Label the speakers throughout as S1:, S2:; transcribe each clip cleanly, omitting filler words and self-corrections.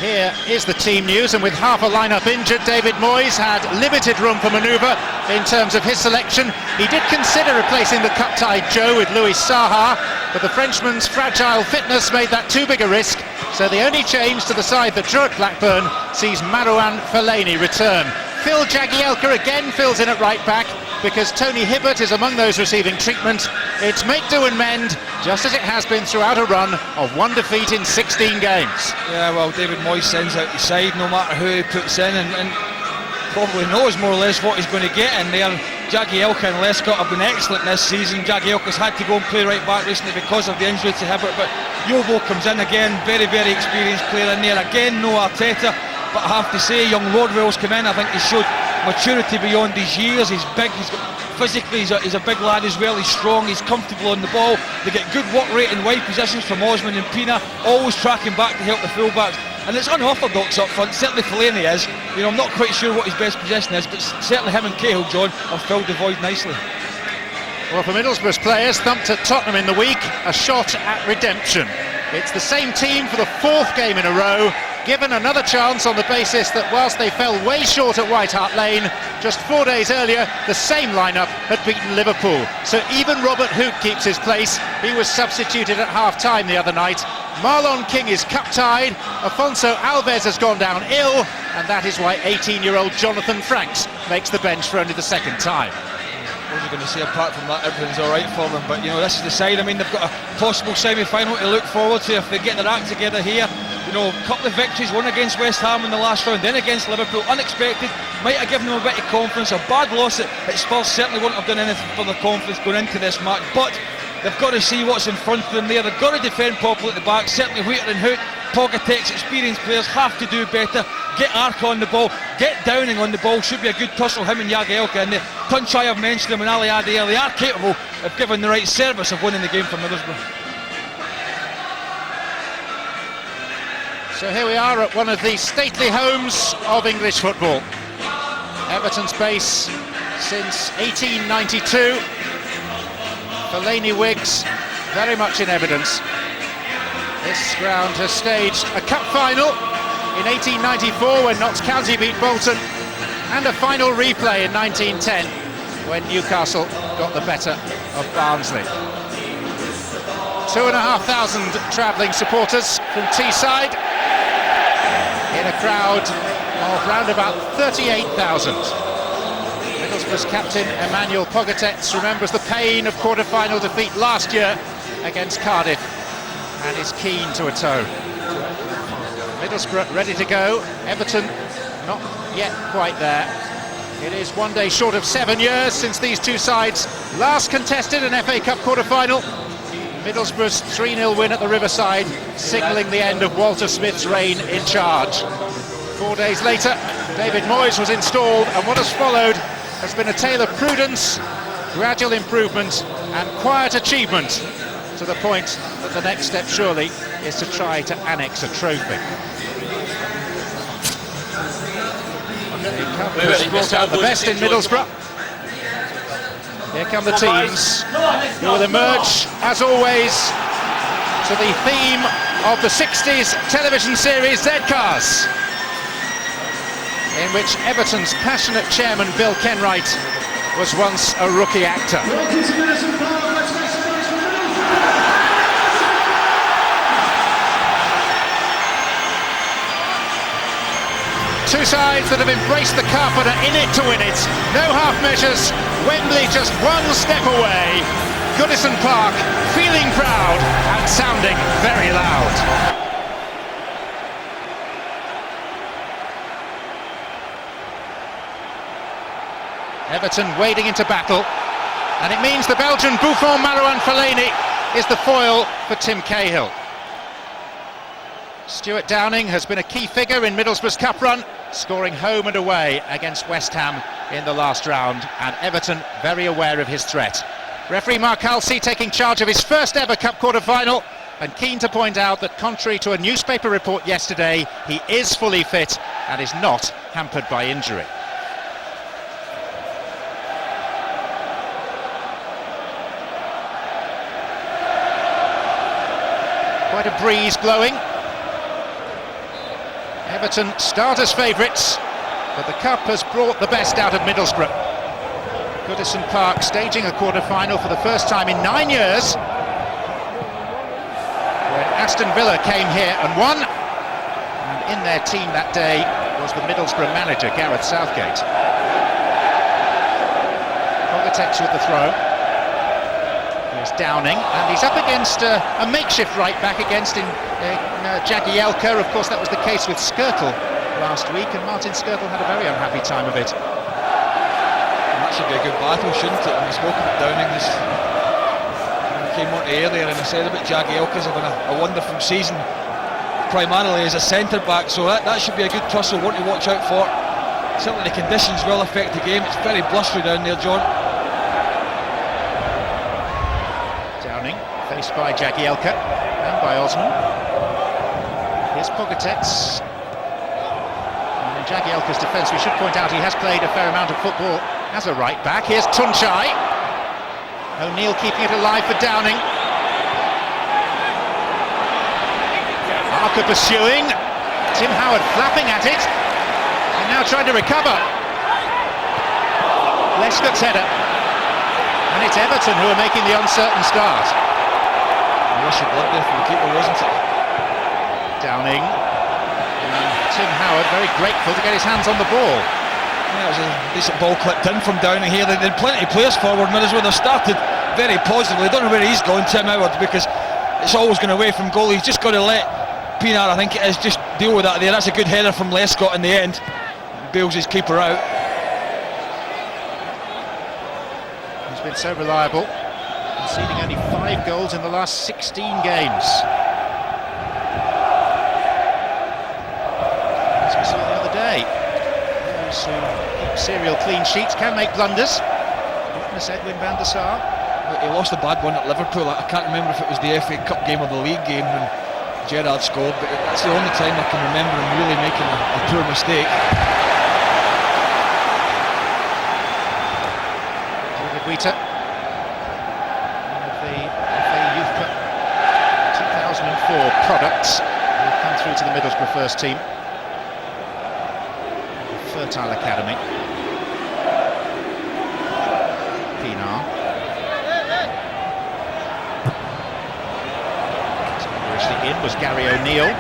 S1: Here is the team news, and with half a lineup injured, David Moyes had limited room for manoeuvre in terms of his selection. He did consider replacing the cup-tied Joe with Louis Saha, but the Frenchman's fragile fitness made that too big a risk, so the only change to the side that drew at Blackburn sees Marouane Fellaini return. Phil Jagielka again fills in at right back, because Tony Hibbert is among those receiving treatment. It's make do and mend, just as it has been throughout a run of one defeat in 16 games.
S2: Yeah, well, David Moyes sends out his side no matter who he puts in, and probably knows more or less what he's going to get in there. Jagielka and Lescott have been excellent this season. Jagielka's had to go and play right back recently because of the injury to Hibbert, but Yobo comes in again, very, very experienced player in there. Again, no Arteta, but I have to say, young Rodwell's come in. I think he showed maturity beyond his years. He's big, physically he's a big lad as well. He's strong, he's comfortable on the ball. They get good work rate in wide positions from Osman and Pina, always tracking back to help the fullbacks. And it's unorthodox up front, certainly Fellaini is. You know, I'm not quite sure what his best position is, but certainly him and Cahill, John, have filled the void nicely.
S1: Well, for Middlesbrough's players, thumped at Tottenham in the week, a shot at redemption. It's the same team for the fourth game in a row, given another chance on the basis that whilst they fell way short at White Hart Lane, just 4 days earlier, the same lineup had beaten Liverpool. So even Robert Hoot keeps his place. He was substituted at half-time the other night. Marlon King is cup-tied, Afonso Alves has gone down ill, and that is why 18-year-old Jonathan Franks makes the bench for only the second time.
S2: What are you going to say apart from that? Everything's all right for them, but you know, this is the side. I mean, they've got a possible semi-final to look forward to if they get their act together here. You know, a couple of victories, one against West Ham in the last round, then against Liverpool, unexpected, might have given them a bit of confidence. A bad loss at Spurs certainly wouldn't have done anything for their confidence going into this match, but they've got to see what's in front of them there. They've got to defend properly at the back. Certainly Wheater and Hoot, Pogatet's experienced players have to do better. Get Ark on the ball, get Downing on the ball. Should be a good tussle, him and Jagielka. And the Tunchai, I've mentioned him, and Ali Adair, they are capable of giving the right service of winning the game for Middlesbrough.
S1: So here we are at one of the stately homes of English football. Everton's base since 1892. Fellaini wigs very much in evidence. This ground has staged a cup final in 1894 when Notts County beat Bolton, and a final replay in 1910 when Newcastle got the better of Barnsley. 2,500 travelling supporters from Teesside in a crowd of round about 38,000. Middlesbrough's captain Emmanuel Pogatetz remembers the pain of quarter-final defeat last year against Cardiff and is keen to atone. Middlesbrough ready to go, Everton not yet quite there. It is 1 day short of 7 years since these two sides last contested an FA Cup quarter-final. Middlesbrough's 3-0 win at the Riverside, signalling the end of Walter Smith's reign in charge. 4 days later, David Moyes was installed, and what has followed has been a tale of prudence, gradual improvement and quiet achievement, to the point that the next step surely is to try to annex a trophy. Has brought out the best in Middlesbrough. Here come the teams who will emerge, as always, to the theme of the 60s television series Z-Cars, in which Everton's passionate chairman Bill Kenwright was once a rookie actor. Two sides that have embraced the cup and are in it to win it. No half measures, Wembley just one step away. Goodison Park feeling proud and sounding very loud. Everton wading into battle, and it means the Belgian Buffon Marouane Fellaini is the foil for Tim Cahill. Stuart Downing has been a key figure in Middlesbrough's cup run, scoring home and away against West Ham in the last round, and Everton very aware of his threat. Referee Mark Halsey taking charge of his first ever cup quarter-final, and keen to point out that contrary to a newspaper report yesterday, he is fully fit and is not hampered by injury. Quite a breeze blowing. Everton start as favourites, but the Cup has brought the best out of Middlesbrough. Goodison Park staging a quarter-final for the first time in 9 years, when Aston Villa came here and won, and in their team that day was the Middlesbrough manager, Gareth Southgate. Pogatet's with the throw. Here's Downing, and he's up against a makeshift right-back against Jagielka. Of course, that was the case with Skirtle last week, and Martin Skirtle had a very unhappy time of it.
S2: And that should be a good battle, shouldn't it? And we spoke about Downing this came on earlier, and I said about Jagielka's having a wonderful season, primarily as a centre-back, so that should be a good tussle, one to watch out for. Certainly the conditions will affect the game. It's very blustery down there, John.
S1: Downing, faced by Jagielka and by Osman. Here's Pogatet's. And in Jagielka's defence, we should point out he has played a fair amount of football as a right-back. Here's Tunchai. O'Neill keeping it alive for Downing. Arca pursuing. Tim Howard flapping at it. And now trying to recover. Lescott's header. And it's Everton who are making the uncertain start.
S2: A rush of blood there from the keeper, wasn't it?
S1: Downing. And Tim Howard very grateful to get his hands on the ball.
S2: Yeah, it was a decent ball clipped in from Downing here. They had plenty of players forward. Middlesbrough, they've started very positively. I don't know where he's going, Tim Howard, because it's always going away from goal. He's just got to let Pinar, I think it is, just deal with that there. That's a good header from Lescott in the end. Bails his keeper out.
S1: He's been so reliable, conceding only 5 goals in the last 16 games. As we saw the other day, those who keep serial clean sheets can make blunders. Witness Edwin van der Sar.
S2: He lost a bad one at Liverpool. I can't remember if it was the FA Cup game or the league game when Gerrard scored, but that's the only time I can remember him really making a poor mistake.
S1: David Wheater, one of the FA Youth Cup 2004 products, who've come through to the Middlesbrough first team. The Fertile Academy. Pinar. In was Gary O'Neill.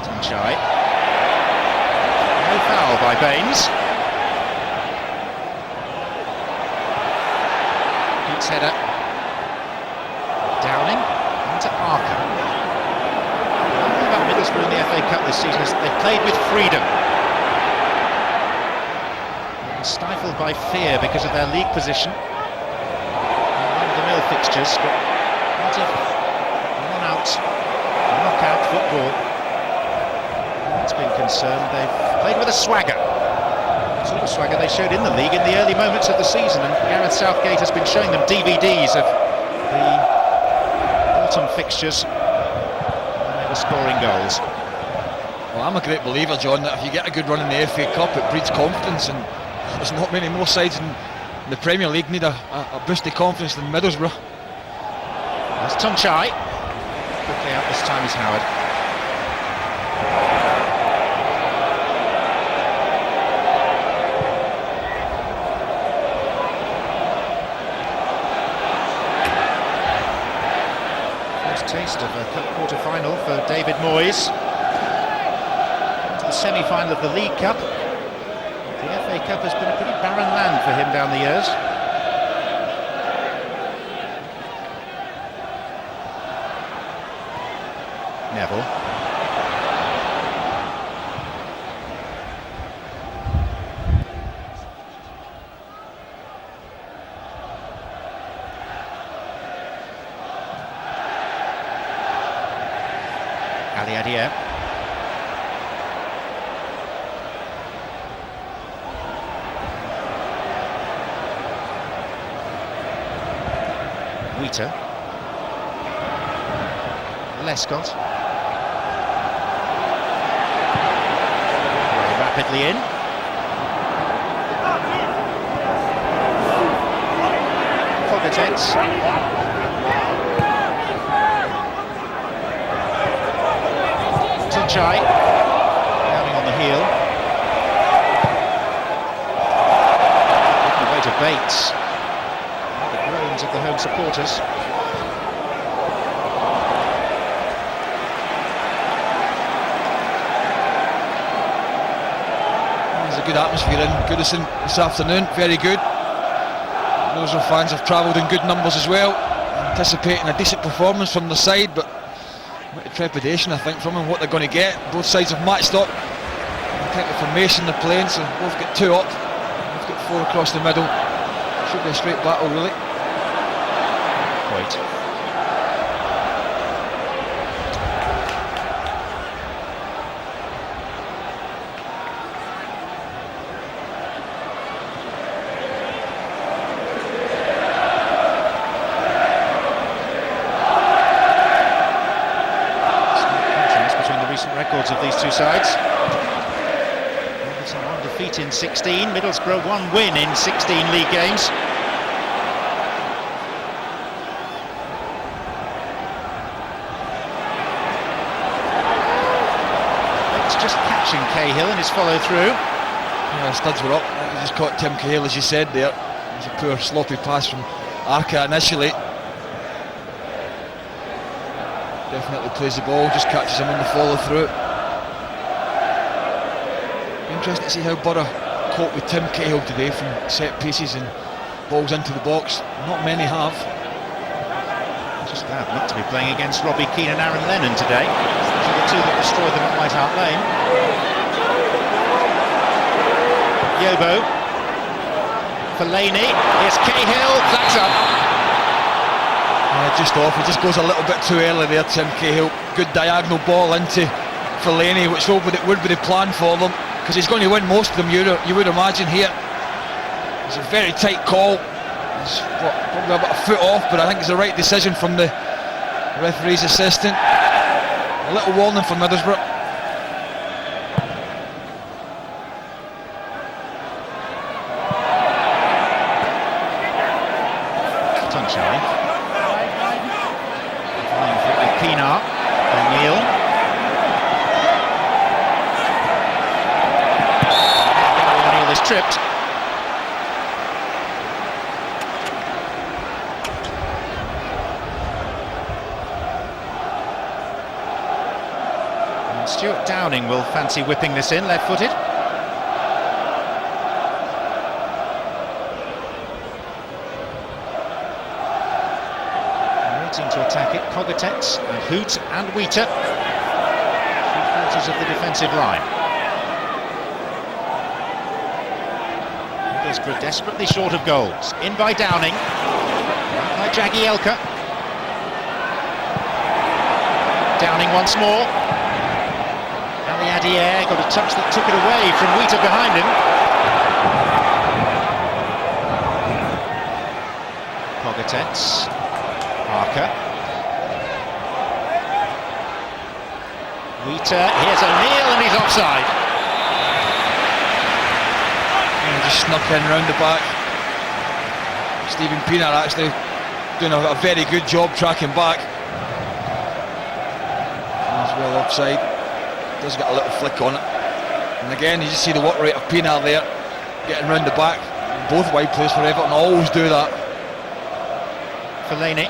S1: Tunchai. No foul by Baines. Pete's header. Downing into Arca. Middlesbrough in the FA Cup this season is they've played with freedom. They're stifled by fear because of their league position. Run-of-the-mill fixtures, but not a one-out, knockout football. That's been concerned. They've played with a swagger. The sort of swagger they showed in the league in the early moments of the season, and Gareth Southgate has been showing them DVDs of the autumn fixtures. Scoring goals.
S2: Well, I'm a great believer, John, that if you get a good run in the FA Cup, it breeds confidence, and there's not many more sides in the Premier League need a boost of confidence than Middlesbrough.
S1: That's Tunchai. Quickly out this time is Howard. Taste of a cup quarter-final for David Moyes. To the semi-final of the League Cup. The FA Cup has been a pretty barren land for him down the years. Neville. Aliadier. Wheater. Lescott. Very rapidly in. Bates. Chai down on the heel. Making way to Bates. The groans of the home supporters.
S2: There's a good atmosphere in Goodison this afternoon, very good. Middlesbrough fans have travelled in good numbers as well, anticipating a decent performance from the side, but a bit of trepidation I think from them, what they're going to get. Both sides have matched up, the type of formation they're playing, so both get 2 up, both get 4 across the middle. Should be a straight battle really.
S1: Wait. Records of these two sides. Everton 1 defeat in 16, Middlesbrough 1 win in 16 league games. It's just catching Cahill and his follow through.
S2: Yeah, studs were up. He just caught Tim Cahill, as you said there. It was a poor sloppy pass from Arca initially. Definitely plays the ball, just catches him on the follow through. Be interesting to see how Borough cope with Tim Cahill today from set pieces and balls into the box. Not many have.
S1: Just glad not to be playing against Robbie Keane and Aaron Lennon today. Those are the two that destroyed them at White Hart Lane. Yobo. Fellaini. Here's Cahill. Flags up.
S2: Just off, he just goes a little bit too early there, Tim Cahill. Good diagonal ball into Fellaini, which would be the plan for them, because he's going to win most of them, you would imagine here. It's a very tight call. It's probably about a foot off, but I think it's the right decision from the referee's assistant. A little warning for Middlesbrough.
S1: Tunchai. Pienaar, O'Neill. O'Neill is tripped. And Stuart Downing will fancy whipping this in, left-footed. To attack it, Cogitets and Hoot and Wheater, 3/4 of the defensive line. Middlesbrough desperately short of goals. In by Downing, by Jagielka. Downing once more. Ali Adier got a touch that took it away from Wheater behind him. Cogitets. Parker. Wheater, here's O'Neill and he's offside.
S2: Yeah, just snuck in round the back. Stephen Pienaar actually doing a very good job tracking back. He's well offside. Does get a little flick on it. And again, you just see the work rate of Pienaar there, getting round the back. Both wide players for Everton always do that.
S1: Fellaini.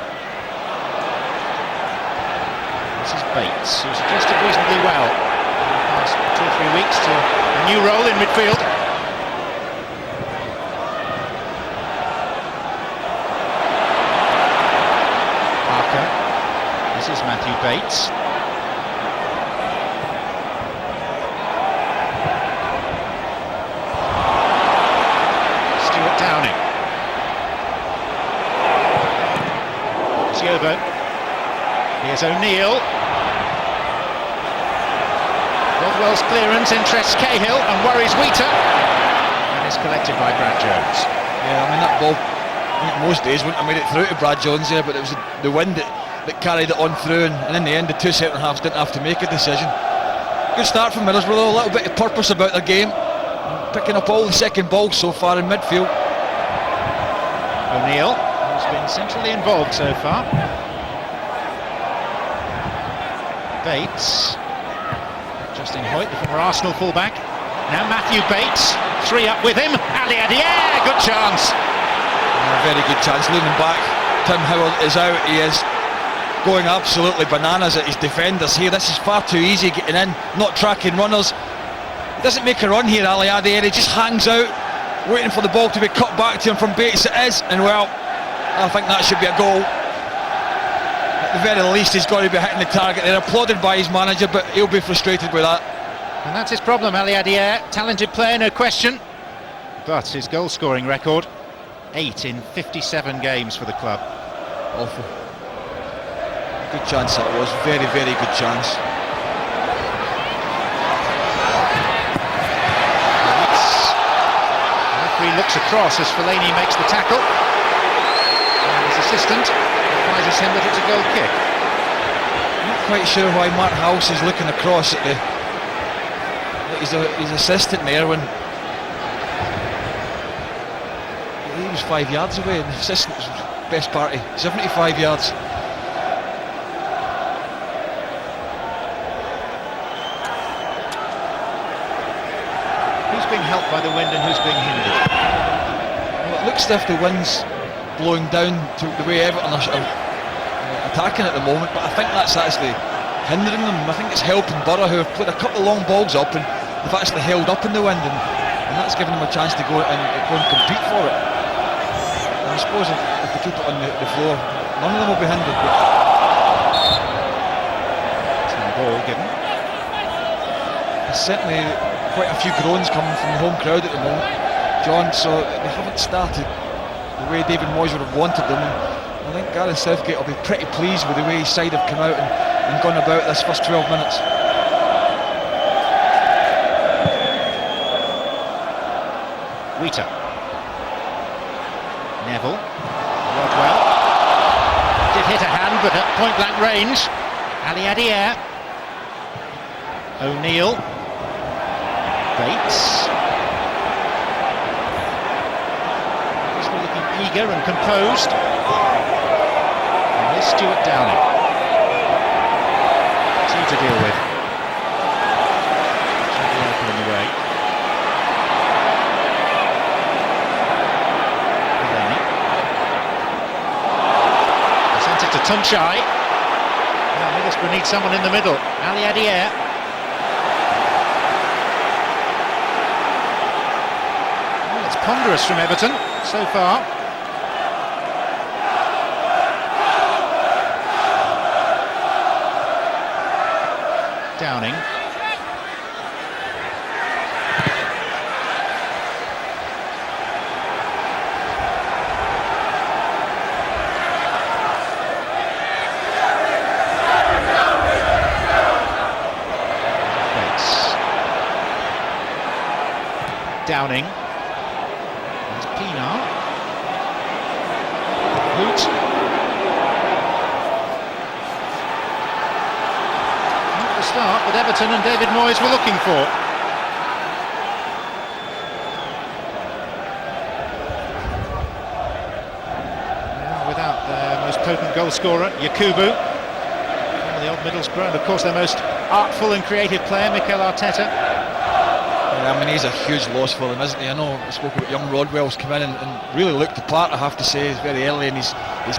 S1: This is Bates, who's adjusted reasonably well in the past 2 or 3 weeks to a new role in midfield. Parker. This is Matthew Bates. Stuart Downing. It's Yobo. Here's O'Neill. Rodwell's clearance interests Cahill and worries Wheater. And is collected by Brad Jones.
S2: Yeah, I mean that ball, I think most days wouldn't have made it through to Brad Jones there, but it was the wind that carried it on through, and in the end the 2 centre halves didn't have to make a decision. Good start from Middlesbrough though, a little bit of purpose about their game, picking up all the second balls so far in midfield.
S1: O'Neill, who's been centrally involved so far. Bates. Justin Hoyt, the former Arsenal fullback. Now Matthew Bates, 3 up with him. Ali Adier, good chance.
S2: Very good chance. Leaning back, Tim Howell is out. He is going absolutely bananas at his defenders here. This is far too easy getting in, not tracking runners. He doesn't make a run here, Ali Adier. He just hangs out, waiting for the ball to be cut back to him from Bates. It is, and well, I think that should be a goal. At the very least, he's got to be hitting the target. They're applauded by his manager, but he'll be frustrated with that.
S1: And that's his problem, Ali Adier. Talented player, no question. But his goal-scoring record, 8 in 57 games for the club.
S2: Awful. Good chance that was. Very, very good chance.
S1: The referee looks across as Fellaini makes the tackle. And his assistant advises him that it's a goal kick.
S2: I'm not quite sure why Mark House is looking across at his assistant there when he was 5 yards away and the assistant was best party, 75 yards.
S1: Who's being helped by the wind and who's being hindered?
S2: Well, it looks as if the wind's blowing down to the way Everton are attacking at the moment, but I think that's actually hindering them. I think it's helping Borough, who have put a couple of long balls up and they've actually held up in the wind, and that's given them a chance to go and compete for it. And I suppose if they keep it on the floor, none of them will be hindered.
S1: It's no ball given.
S2: There's certainly quite a few groans coming from the home crowd at the moment, John, so they haven't started the way David Moyes would have wanted them. And I think Gareth Southgate will be pretty pleased with the way his side have come out and gone about this first 12 minutes.
S1: Wheater. Neville. Rodwell. Did hit a hand, but at point blank range. Ali Adier. O'Neill. Bates. These were looking eager and composed. And here's Stuart Downing. 2 to deal with. Should be open in the way. Sent it to Tunchai. Now Middlesbrough needs someone in the middle. Ali Adier. Well, it's ponderous from Everton so far. Downing. Downing. There's Pienaar. Hoot. Not the start that Everton and David Moyes were looking for. Now without their most potent goal scorer, Yakubu. The old Middlesbrough, and of course their most artful and creative player, Mikel Arteta.
S2: I mean, he's a huge loss for them, isn't he? I know I spoke about young Rodwell's come in and really looked the part, I have to say. He's very early in his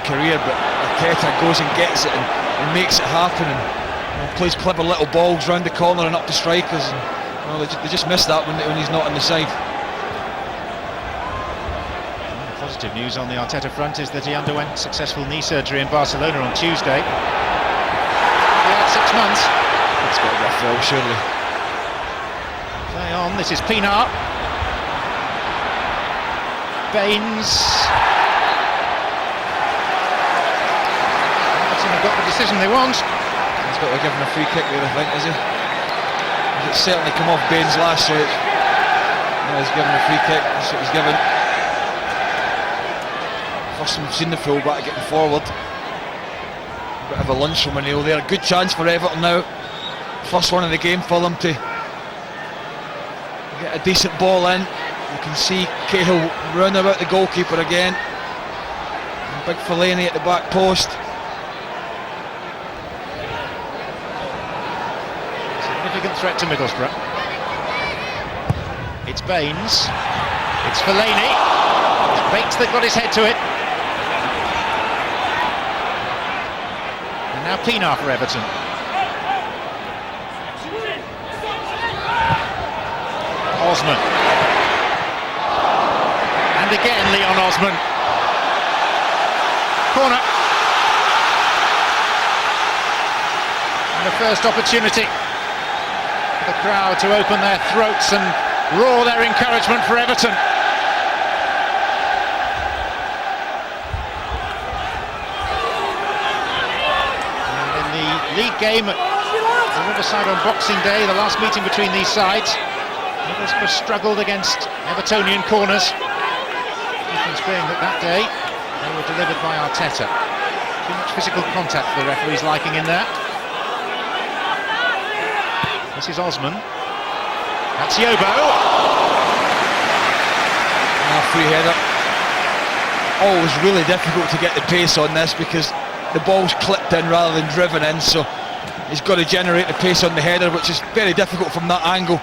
S2: career, but Arteta goes and gets it and makes it happen and plays clever little balls round the corner and up to strikers. And, they just miss that when he's not on the side.
S1: The positive news on the Arteta front is that he underwent successful knee surgery in Barcelona on Tuesday. He had 6 months.
S2: It's got a rough roll, surely.
S1: Play on, this is Pienaar. Baines. Everton have got the decision they want.
S2: He's got to give him a free kick there, I think, is he? It's certainly come off Baines last, so he's given a free kick, that's what he's given. First time we've seen the full-back getting forward. A bit of a lunge from O'Neill there, a good chance for Everton now. First one of the game for them to get a decent ball in. You can see Cahill run about the goalkeeper again. And Big Fellaini at the back post.
S1: Significant threat to Middlesbrough. It's Baines. It's Fellaini. Bates that got his head to it. And now Pienaar for Everton. Osman. And again Leon Osman. Corner. And the first opportunity for the crowd to open their throats and roar their encouragement for Everton. And in the league game at the Riverside on Boxing Day, the last meeting between these sides, Middlesbrough struggled against Evertonian corners. The difference being that day they were delivered by Arteta. Too much physical contact for the referee's liking in there. This is Osman. That's Yobo.
S2: Free header. Always really difficult to get the pace on this because the ball's clipped in rather than driven in, so he's got to generate the pace on the header, which is very difficult from that angle.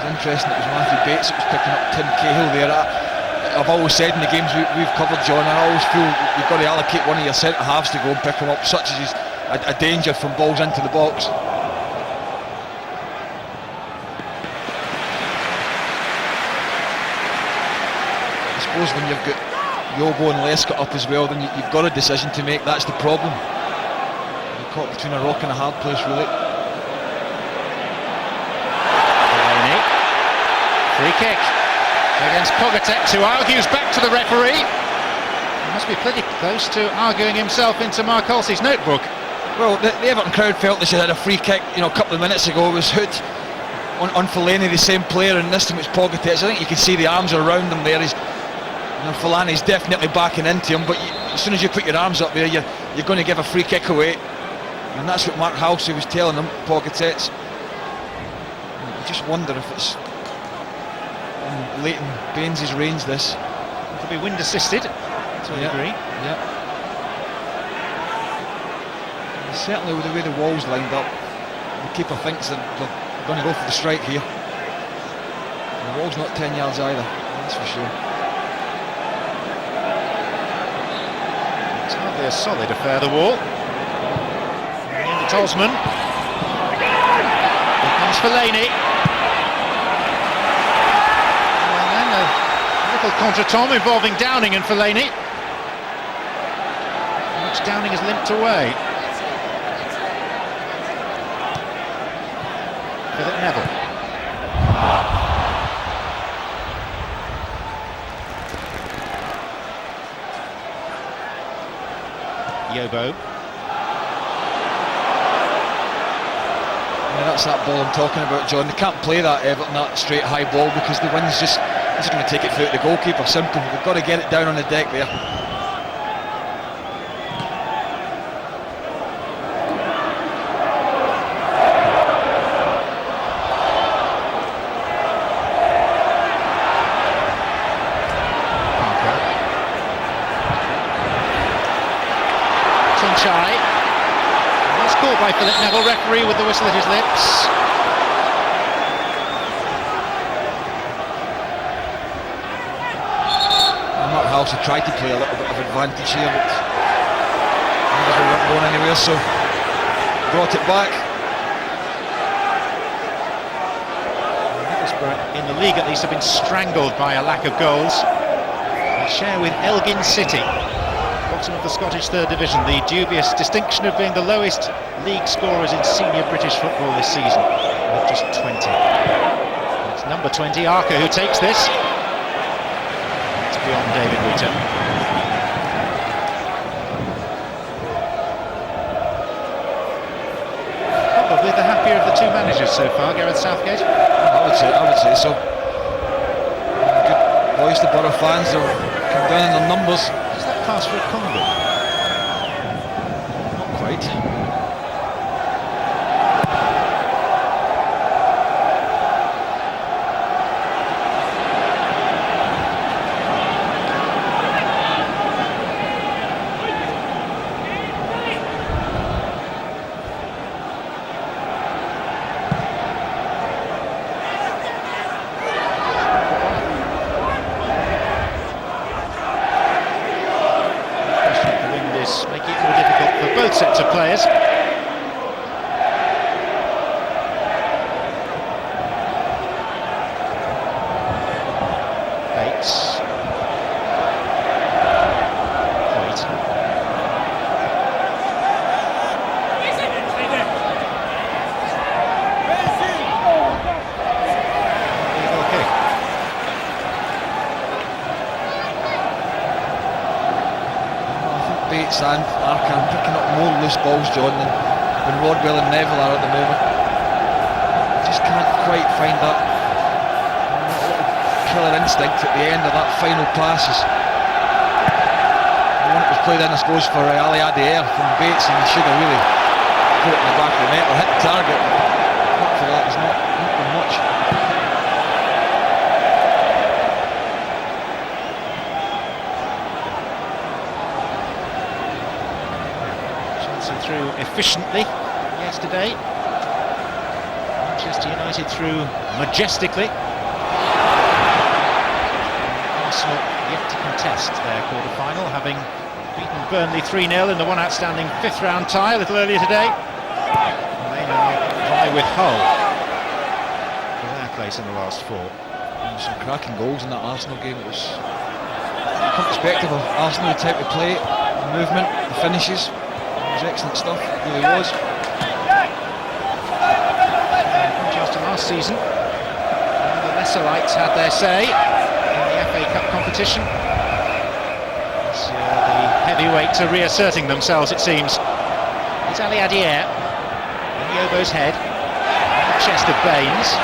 S2: It's interesting it was Matthew Bates that was picking up Tim Cahill there. I've always said in the games we've covered, John, I always feel you've got to allocate one of your centre-halves to go and pick him up, such as he's a danger from balls into the box. I suppose when you've got Yobo and Lescott up as well, then you've got a decision to make. That's the problem. You're caught between a rock and a hard place, really.
S1: Free kick against Pogatetz, who argues back to the referee. He must be pretty close to arguing himself into Mark Halsey's notebook.
S2: Well, the Everton crowd felt they should have had a free kick, a couple of minutes ago. It was Hood on Fellaini, the same player, and this time it's Pogatetz. I think you can see the arms are around him there. Fellaini's definitely backing into him, but as soon as you put your arms up there, you're going to give a free kick away, and that's what Mark Halsey was telling him, Pogatetz. I just wonder if it's in Leighton Baines' range. This
S1: could be wind assisted to a degree.
S2: Yeah. Certainly with the way the wall's lined up, the keeper thinks that they're going to go for the strike here. The wall's not 10 yards either, that's for sure.
S1: It's hardly a solid affair, the wall. And it's Osman. Here comes Fellaini. And then a little contretemps involving Downing and Fellaini, which Downing has limped away. Philip Neville. Yobo.
S2: Yeah, that's that ball I'm talking about, John. They can't play that Everton, that straight high ball, because the wind's just going to take it through the goalkeeper. Simple. They've got to get it down on the deck there.
S1: That's caught by Philip Neville, referee with the whistle at his lips.
S2: Mark Halsey tried to play a little bit of advantage here, but never went going anywhere, so brought it back.
S1: Middlesbrough, in the league at least, have been strangled by a lack of goals. They share with Elgin City, bottom of the Scottish Third Division, the dubious distinction of being the lowest league scorers in senior British football this season, with just 20. It's number 20, Arca, who takes this. It's beyond David Wheater. Probably the happier of the two managers so far, Gareth Southgate.
S2: I would say so. Good voice, the Borough fans, they'll come down in their numbers.
S1: Is that pass for a Congo?
S2: Not quite. stand. Arkan picking up more loose balls, John, than Rodwell and Neville are at the moment. Just can't quite find that little killer instinct at the end of that final passes. The one that was played in, I suppose, for Ali Adair from Bates, and he should have really put it in the back of the net or hit the target. Apart from that, there's not been much.
S1: Through efficiently yesterday. Manchester United through majestically. Arsenal yet to contest their quarter-final, having beaten Burnley 3-0 in the one outstanding fifth-round tie a little earlier today. And they now vie with Hull for their place in the last four.
S2: And some cracking goals in that Arsenal game. It was perspective of Arsenal, the type of play, the movement, the finishes. It was excellent stuff, it really was.
S1: Just last season, the lesser lights had their say in the FA Cup competition. It's, the heavyweights are reasserting themselves, it seems. It's Ali Adair, in Yobo's head, the chest of Baines.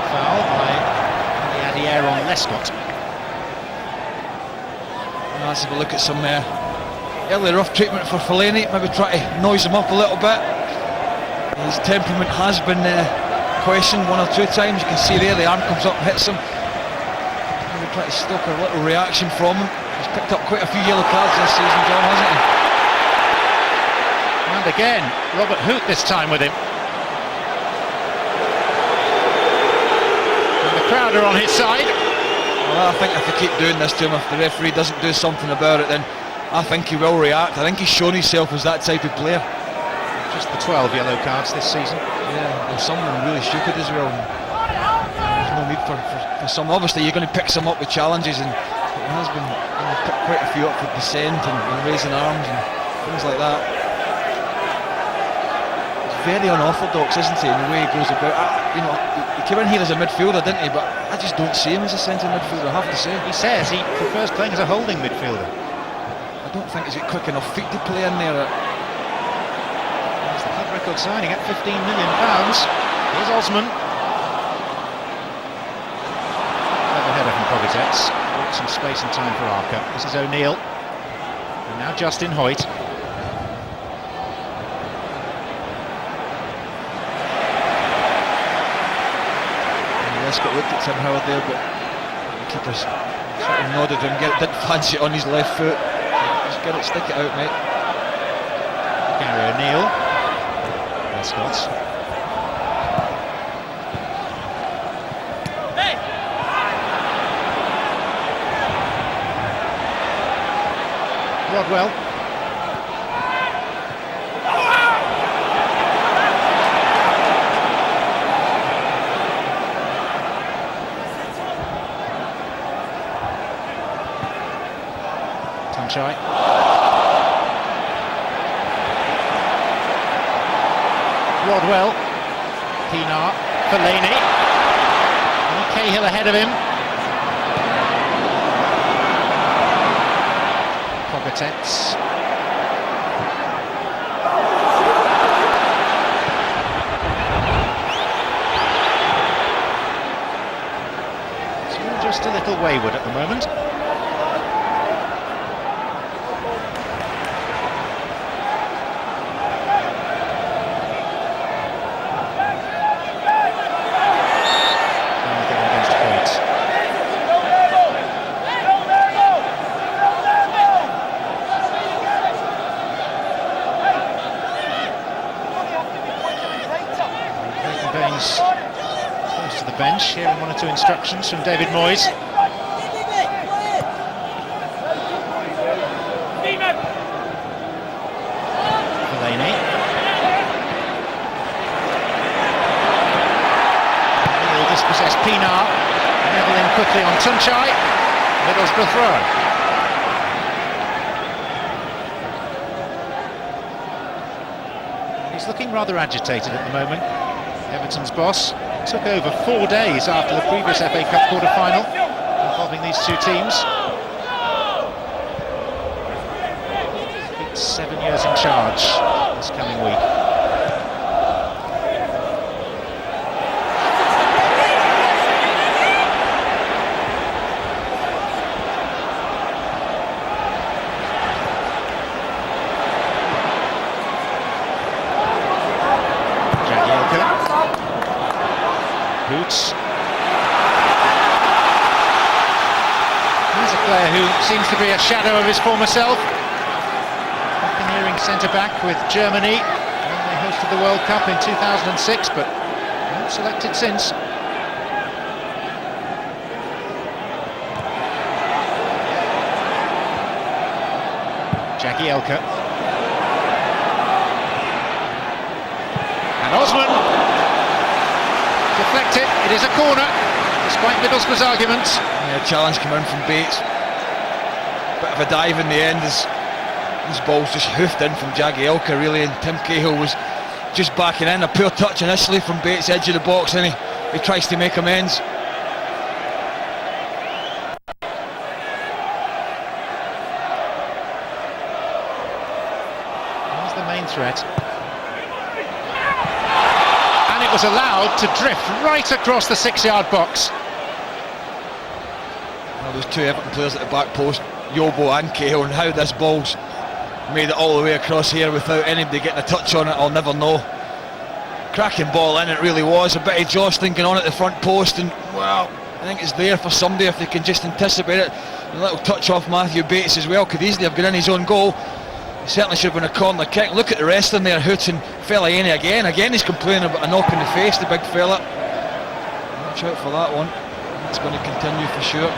S1: Foul by Ali Adair on Lescott.
S2: Let's have a look at some early rough treatment for Fellaini, maybe try to noise him up a little bit. His temperament has been questioned one or two times. You can see there the arm comes up and hits him. Maybe try to stoke a little reaction from him. He's picked up quite a few yellow cards this season, John, hasn't he?
S1: And again, Robert Hoot this time with him. And the crowd are on his side.
S2: Well, I think if they keep doing this to him, if the referee doesn't do something about it, then I think he will react. I think he's shown himself as that type of player.
S1: Just the 12 yellow cards this season.
S2: Yeah, and some of them really stupid as well. There's no need for some. Obviously, you're going to pick some up with challenges, and it has been picked quite a few up with dissent and raising arms and things like that. Very unorthodox, isn't he, in the way he goes about. He came in here as a midfielder, didn't he? But I just don't see him as a centre midfielder, I have to say.
S1: He says he prefers playing as a holding midfielder.
S2: I don't think he's got quick enough feet to play in there.
S1: It's the club record signing at £15 million. Here's Osman. Clever header from Kovacic. Some space and time for Arca. This is O'Neill. And now Justin Hoyt.
S2: Lescott looked at Tim Howard there, but the keeper's sort of nodded him, didn't fancy it on his left foot. Just get it, stick it out, mate.
S1: Gary O'Neill. Lescott. Rodwell. Tunchai. Rodwell. Pienaar. Fellaini. And Cahill ahead of him. Kovacic. Still just a little wayward at the moment. Close to the bench, hearing one or two instructions from David Moyes. Fellaini. He'll dispossess Pienaar. quickly on Tunchai. Middlesbrough throw. He's looking rather agitated at the moment. Everton's boss took over 4 days after the previous FA Cup quarter-final involving these two teams. It's 7 years in charge this coming week. Hoots. He's a player who seems to be a shadow of his former self. Buccaneering centre-back with Germany when they hosted the World Cup in 2006, but not selected since. Jagielka. And Osman. Deflected, it is a corner, despite Middlesbrough's arguments.
S2: Yeah, challenge came in from Bates. Bit of a dive in the end as these balls just hoofed in from Jagielka really, and Tim Cahill was just backing in. A poor touch initially from Bates, edge of the box, and he tries to make amends.
S1: Here's the main threat. It was allowed to drift right across the 6-yard box.
S2: Well, those two Everton players at the back post, Yobo and Cahill, and how this ball's made it all the way across here without anybody getting a touch on it, I'll never know. Cracking ball in, it really was. A bit of jostling going on at the front post, and well, I think it's there for somebody if they can just anticipate it. A little touch off Matthew Bates as well, could easily have got in his own goal. Certainly should have been a corner kick. Look at the rest in there, Hoots and Fellaini again he's complaining about a knock in the face, the big fella. Watch out for that one, it's going to continue for sure.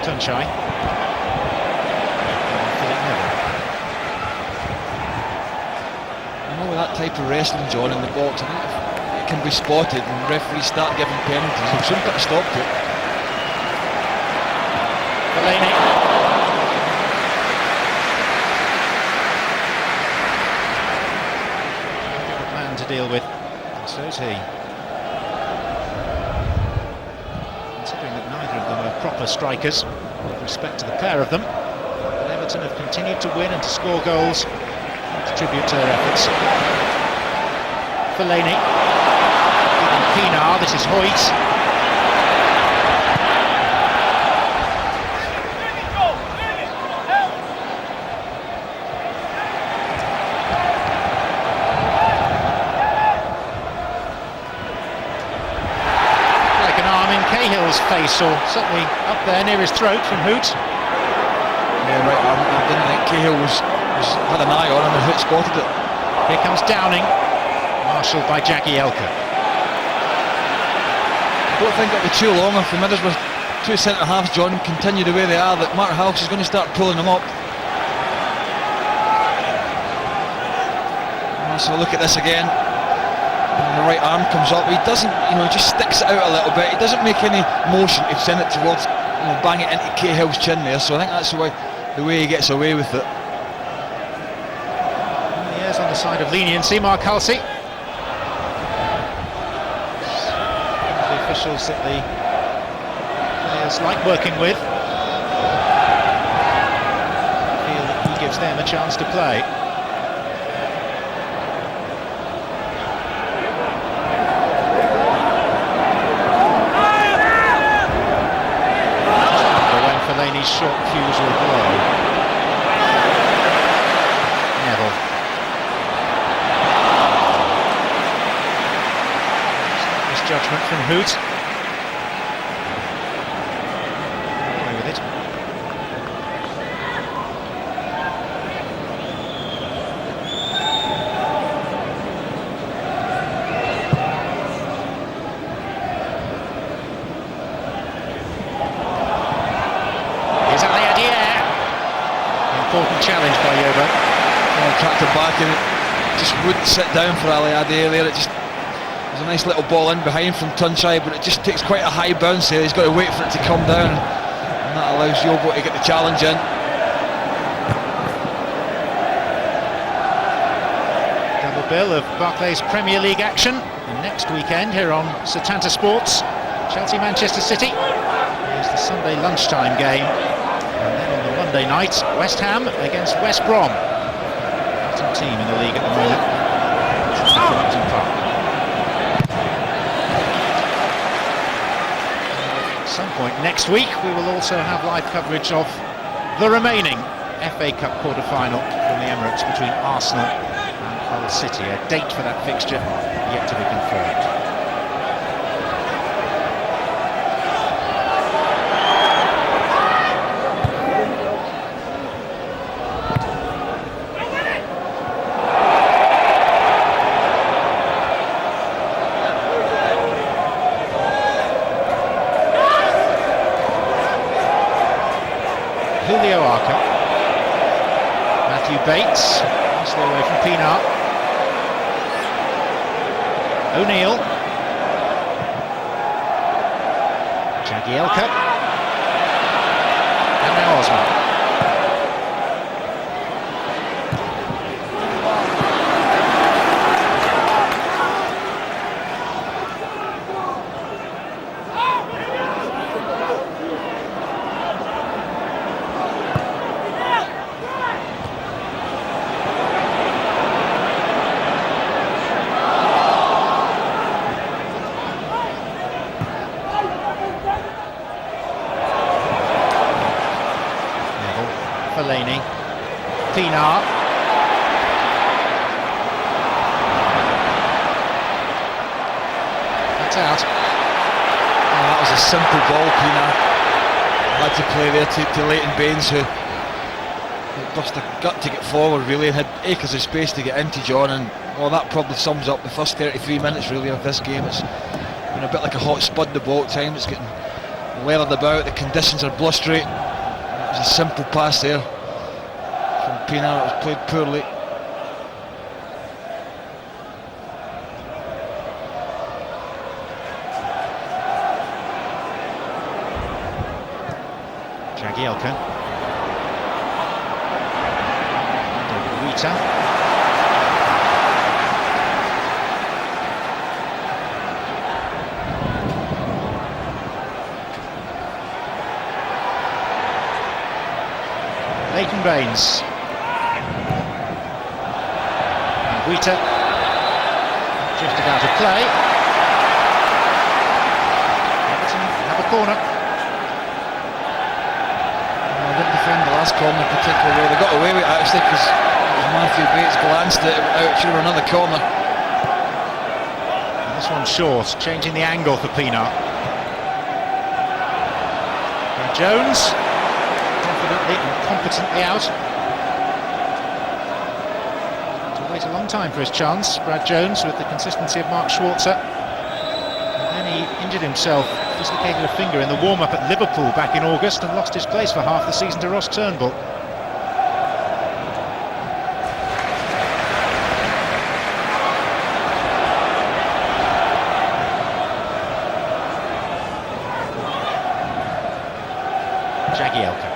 S1: Tunchai.
S2: You know, with that type of wrestling, John, in the box, I think if it can be spotted and referees start giving penalties, they'll soon put a stop to it.
S1: Fellaini. Difficult man to deal with, and so is he. Considering that neither of them are proper strikers, with respect to the pair of them, but Everton have continued to win and to score goals, much tribute to their efforts. Fellaini. Pinar, this is Hoyt. Like an arm in Cahill's face, or certainly up there near his throat from Hoot.
S2: Yeah, right arm. I didn't think Cahill had an eye on him and Hoot spotted it.
S1: Here comes Downing, marshalled by Jagielka.
S2: I don't think it'll be too long if the Middlesbrough two centre-halves, John, continue the way they are, that Mark Halks is going to start pulling them up. So look at this again. And the right arm comes up. He doesn't, just sticks it out a little bit. He doesn't make any motion to send it towards, bang it into Cahill's chin there. So I think that's the way he gets away with it.
S1: He is on the side of leniency, Mark Halsey. Officials that the players like working with feel that he gives them a chance to play. When Fellaini's short fuse will blow. Neville. Misjudgment from Hoot. Away with it. Here's Ali Adier. Important challenge by Yobo.
S2: tracked it back and it just wouldn't sit down for Ali Adair there. It just, there's a nice little ball in behind from Tunside, but it just takes quite a high bounce there. He's got to wait for it to come down, and that allows Yobo to get the challenge in.
S1: Double bill of Barclays Premier League action, and next weekend here on Setanta Sports, Chelsea-Manchester City. Here's the Sunday lunchtime game, and then on the Monday night, West Ham against West Brom. Bottom team in the league at the moment. Upton Park. At some point next week, we will also have live coverage of the remaining FA Cup quarter-final from the Emirates between Arsenal and Hull City. A date for that fixture yet to be confirmed. Bates, nicely away from Pienaar. O'Neill. Jagielka. And now Osman. Pienaar. That's out.
S2: Oh, that was a simple ball. Pienaar had to play there to Leighton Baines, who lost a gut to get forward really and had acres of space to get into John, and well, that probably sums up the first 33 minutes really of this game. It's been a bit like a hot spud the ball at times. It's getting leathered about, the conditions are blustery. It was a simple pass there from Pienaar. It was played poorly.
S1: Jagielka. Wheater. Leighton Baines. And Wheater drifted out of play. Everton have a corner.
S2: Well, they didn't defend the last corner particularly well. They got away with it actually because Matthew Bates glanced it out through another corner.
S1: And this one's short, changing the angle for Pienaar. And Jones confidently and competently out. To wait a long time for his chance, Brad Jones, with the consistency of Mark Schwarzer. And then he injured himself, dislocated a finger in the warm-up at Liverpool back in August and lost his place for half the season to Ross Turnbull. Jagielka.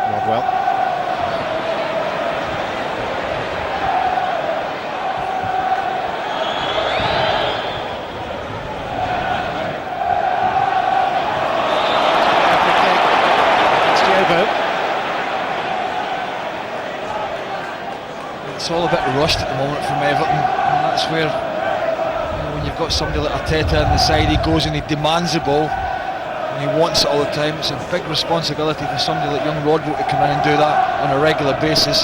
S1: Rodwell. It's Diogo.
S2: It's all a bit rushed at the moment from Everton, and that's where, when you've got somebody like Arteta on the side, he goes and he demands the ball and he wants it all the time. It's a big responsibility for somebody like young Rodwell to come in and do that on a regular basis.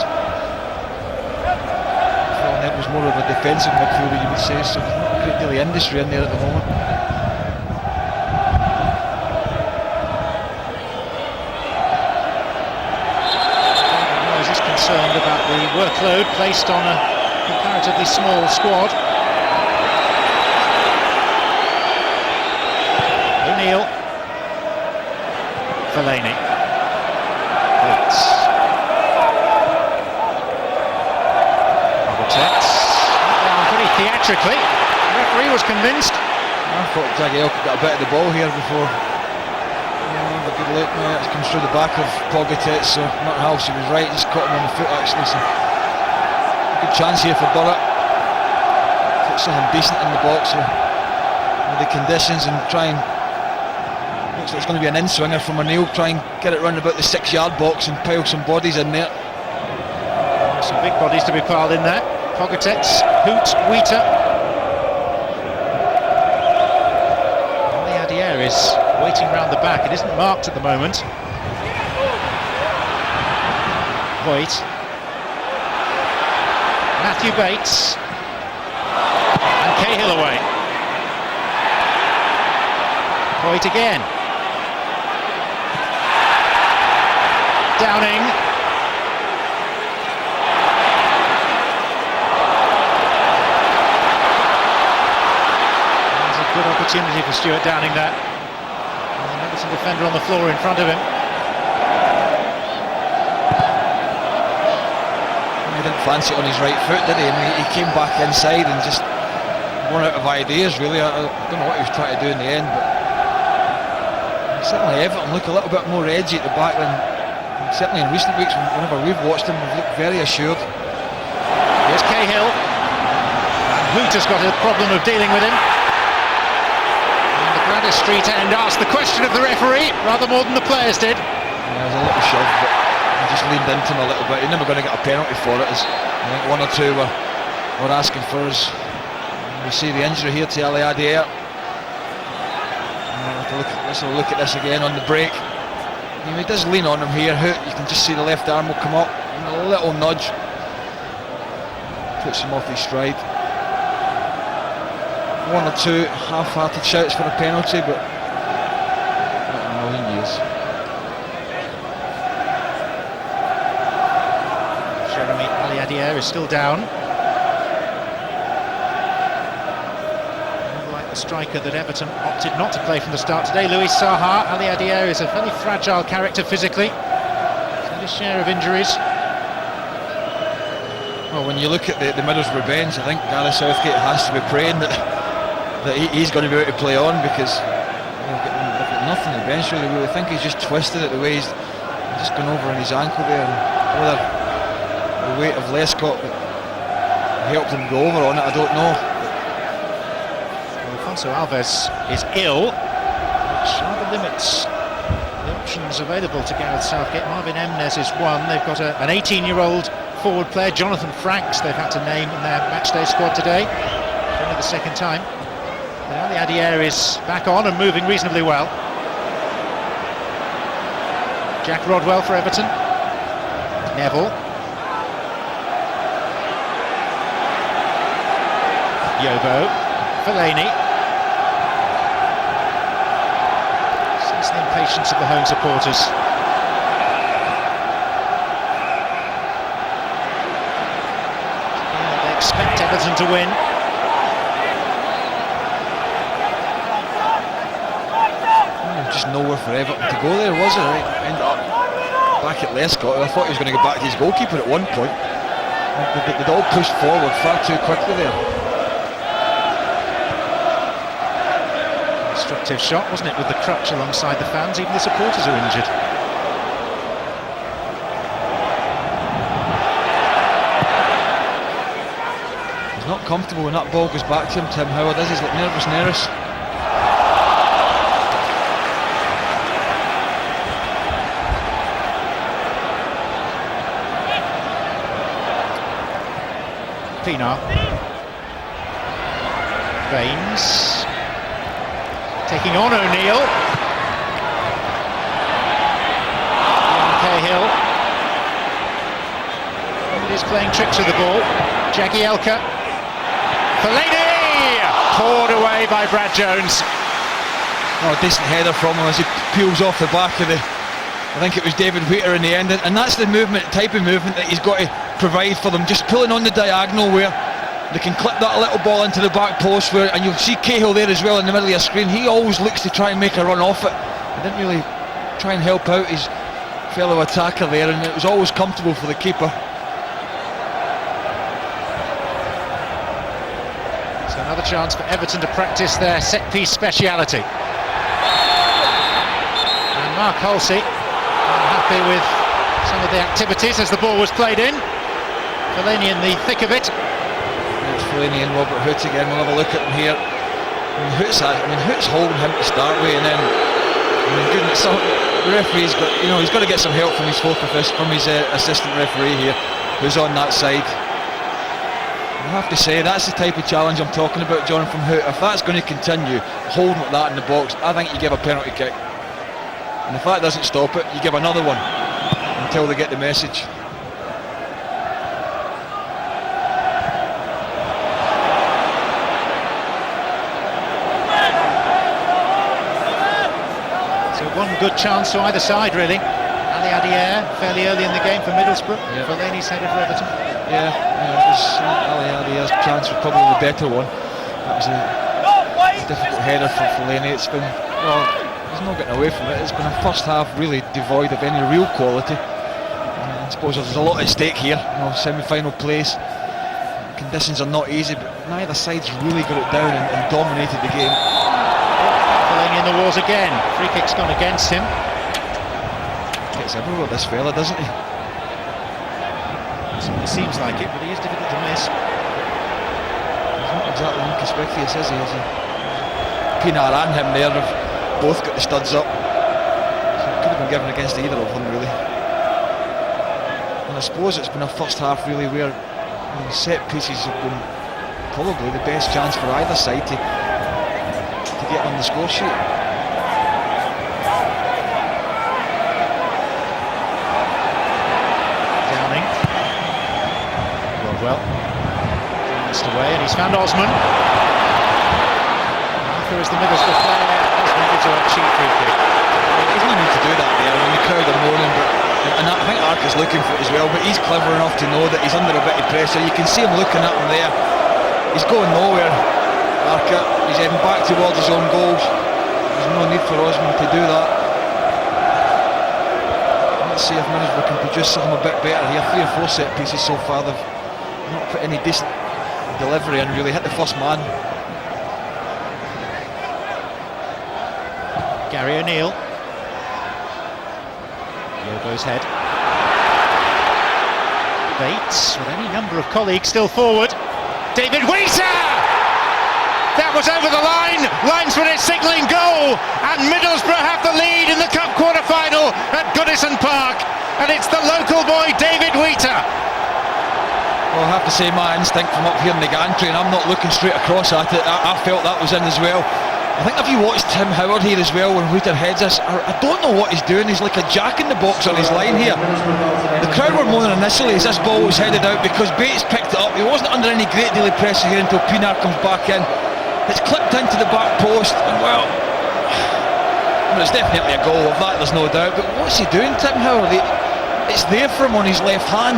S2: It was more of a defensive midfielder, you would say, so not a great deal of industry in there at the moment.
S1: Concerned about the workload placed on a comparatively small squad. O'Neill. Fellaini. Waits. Pretty theatrically. The referee was convinced.
S2: I thought Cagey got a bit of the ball here before. Yeah, a good look, mate. It comes through the back of Pogatetz, so not Halsey was right. Just caught him on the foot actually. So good chance here for Burrett. Put something decent in the box with the conditions and try and. Looks like it's going to be an in-swinger from O'Neill. Try and get it round about the 6-yard box and pile some bodies in there.
S1: Some big bodies to be piled in there. Pogatetz, Hoot, Wheater. Aliadier is waiting round the back. It isn't marked at the moment. Voigt. Matthew Bates. And Cahill away. Voigt again. Downing. There's a good opportunity for Stuart Downing there. And the Everton defender on the floor in front of him.
S2: He didn't fancy it on his right foot, did he? I mean, he came back inside and just run out of ideas, really. I don't know what he was trying to do in the end, but certainly Everton look a little bit more edgy at the back than certainly in recent weeks. Whenever we've watched them, they've looked very assured.
S1: Here's Cahill. And Hoot has got a problem of dealing with him. And the Gladys Street end asked the question of the referee rather more than the players did.
S2: Yeah, there's a little shove, but he just leaned into him a little bit. He's never going to get a penalty for it. I think one or two were asking for us. We see the injury here to Aliadier. Let's have a look at this again on the break. He does lean on him here. You can just see the left arm will come up. A little nudge puts him off his stride. One or two half-hearted shouts for a penalty, but not in a million years.
S1: Jeremy Aliadier is still down. Like the striker that Everton opted not to play from the start today, Louis Saha. Aliadier is a fairly fragile character physically. He's had his share of injuries.
S2: Well, when you look at the Middlesbrough bench, I think Gareth Southgate has to be praying that he's going to be able to play on, because they've got nothing on the bench really. We think he's just twisted it the way he's just gone over on his ankle there, and whether the weight of Lescott helped him go over on it, I don't know.
S1: Alfonso Alves is ill, which rather limits the options available to Gareth Southgate. Marvin Emnes is one. They've got an 18-year-old forward player, Jonathan Franks, they've had to name in their matchday squad today for only the second time. Aliadier is back on and moving reasonably well. Jack Rodwell for Everton. Neville. Yobo. Fellaini. Sense the impatience of the home supporters. They expect Everton to win.
S2: Just nowhere for Everton to go there, was it? Ended up back at Lescott. I thought he was going to go back to his goalkeeper at one point. They'd all pushed forward far too quickly there.
S1: Destructive shot, wasn't it, with the crutch alongside the fans? Even the supporters are injured.
S2: He's not comfortable when that ball goes back to him, Tim Howard. He's like nervous.
S1: Pienaar. Baines taking on O'Neill. Cahill. He is playing tricks with the ball. Jagielka. Fellaini! Poured away by Brad Jones.
S2: Oh, a decent header from him as he peels off the back of I think it was David Wheater in the end, and that's the type of movement that he's got to provide for them, just pulling on the diagonal where they can clip that little ball into the back post, and you'll see Cahill there as well in the middle of your screen. He always looks to try and make a run off it. He didn't really try and help out his fellow attacker there, and it was always comfortable for the keeper.
S1: So another chance for Everton to practice their set-piece speciality. And Mark Halsey unhappy with some of the activities as the ball was played in. Fellaini in the thick of it.
S2: It's Fellaini and Robert Hoot again. We'll have a look at him here. Hoot's holding him to start with, and then goodness, the referee's got, he's got to get some help from his fourth official, from his assistant referee here, who's on that side. I have to say, that's the type of challenge I'm talking about, John, from Hoot. If that's going to continue, holding like that in the box, I think you give a penalty kick. And if that doesn't stop it, you give another one until they get the message.
S1: One good chance to either side, really. Ali Adier, fairly early in the game for Middlesbrough. Yeah. Fellaini's headed for Everton.
S2: Yeah, Ali Adier's chance was probably the better one. That was a difficult header for Fellaini. It's been, he's not getting away from it. It's been a first half really devoid of any real quality. I suppose there's a lot at stake here. Semi-final place. Conditions are not easy, but neither side's really got it down and dominated the game.
S1: In the wars again. Free kick's gone against him.
S2: Gets everywhere, this fella, doesn't he?
S1: It seems like it, but he is difficult to miss.
S2: He's not exactly inconspicuous, is he? Pinar and him there have both got the studs up. So it could have been given against either of them, really. And I suppose it's been a first half, really, where set pieces have been probably the best chance for either side to get on the score sheet.
S1: Downing. Well, glanced away, and he's found Osman. Arthur is the Middlesbrough player. Osman gives away a cheap free kick.
S2: There's no need to do that there. The crowd are moaning, and I think Arca's looking for it as well, but he's clever enough to know that he's under a bit of pressure. You can see him looking at him there. He's going nowhere. Arca, he's heading back towards his own goals. There's no need for Osman to do that. Let's see if Middlesbrough can produce something a bit better here. 3 or 4 set pieces so far. They've not put any decent delivery and really hit the first man.
S1: Gary O'Neill. Yobo's head. Bates with any number of colleagues still forward. David Wheater! That was over the line, linesman is signalling goal, and Middlesbrough have the lead in the cup quarter-final at Goodison Park, and it's the local boy David Wheater.
S2: Well, I have to say my instinct from up here in the gantry, and I'm not looking straight across at it, I felt that was in as well. I think if you watched Tim Howard here as well when Wheater heads us, I don't know what he's doing. He's like a jack in the box on his line here. The crowd were moaning initially as this ball was headed out because Bates picked it up. He wasn't under any great deal of pressure here until Pinar comes back in. It's clipped into the back post, and well, it's definitely a goal of that, there's no doubt. But what's he doing, Tim Howard? It's there for him on his left hand.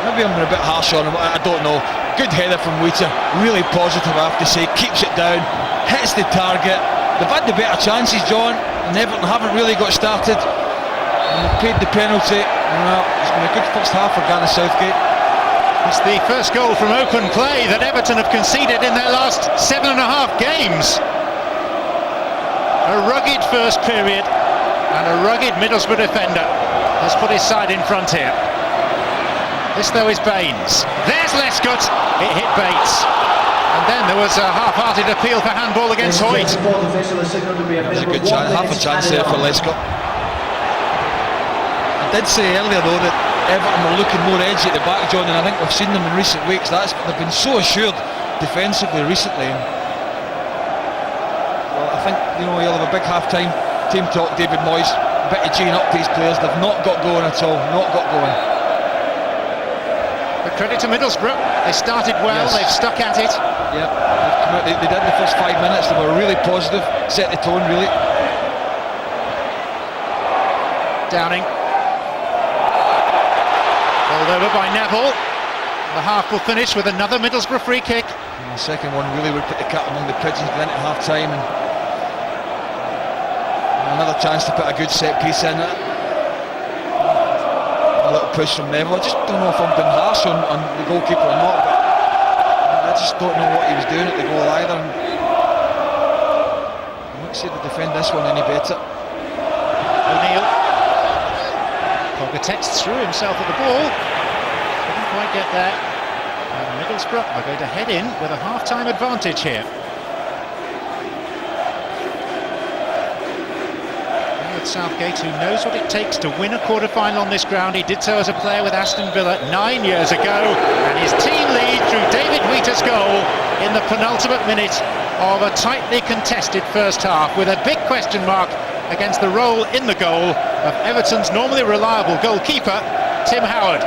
S2: Maybe I'm a bit harsh on him, I don't know. Good header from Wheater, really positive I have to say, keeps it down, hits the target. They've had the better chances, John, and Everton haven't really got started. And they've paid the penalty. Well, it's been a good first half for Gareth Southgate.
S1: It's the first goal from open play that Everton have conceded in their last 7.5 games. A rugged first period, and a rugged Middlesbrough defender has put his side in front here. This though is Baines. There's Lescott, it hit Bates. And then there was a half-hearted appeal for handball against Hoyt.
S2: There's a good chance, half a chance there for Lescott. I did say earlier though that Everton were looking more edgy at the back, John, and I think we've seen them in recent weeks. They've been so assured defensively recently. Well, I think he'll have a big half-time team talk, David Moyes, a bit of geeing up to his players. They've not got going at all, not got going.
S1: But credit to Middlesbrough, they started well, yes. They've stuck at it.
S2: Yep, they did the first 5 minutes, they were really positive, set the tone really.
S1: Downing. Bowled over by Neville. The half will finish with another Middlesbrough free kick.
S2: And the second one really would put the cat among the pigeons going into half time, and another chance to put a good set piece in it. A little push from Neville. I just don't know if I'm being harsh on the goalkeeper or not, but I just don't know what he was doing at the goal either. And I'm not sure to defend this one any better.
S1: O'Neill. Pogatetz threw himself at the ball. Couldn't quite get there. And Middlesbrough are going to head in with a half-time advantage here. Southgate, who knows what it takes to win a quarter-final on this ground. He did so as a player with Aston Villa 9 years ago, and his team lead through David Wheater's goal in the penultimate minute of a tightly contested first half, with a big question mark against the role in the goal of Everton's normally reliable goalkeeper, Tim Howard.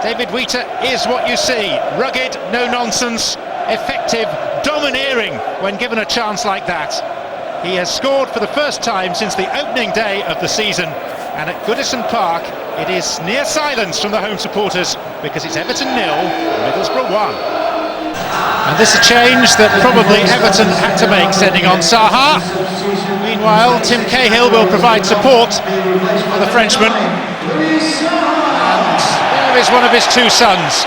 S1: David Wheater is what you see: rugged, no nonsense, effective, domineering when given a chance like that. He has scored for the first time since the opening day of the season, and at Goodison Park it is near silence from the home supporters, because it's Everton 0, Middlesbrough 1. And this is a change that probably Everton had to make, sending on Saha. Meanwhile, Tim Cahill will provide support for the Frenchman. And there is one of his two sons.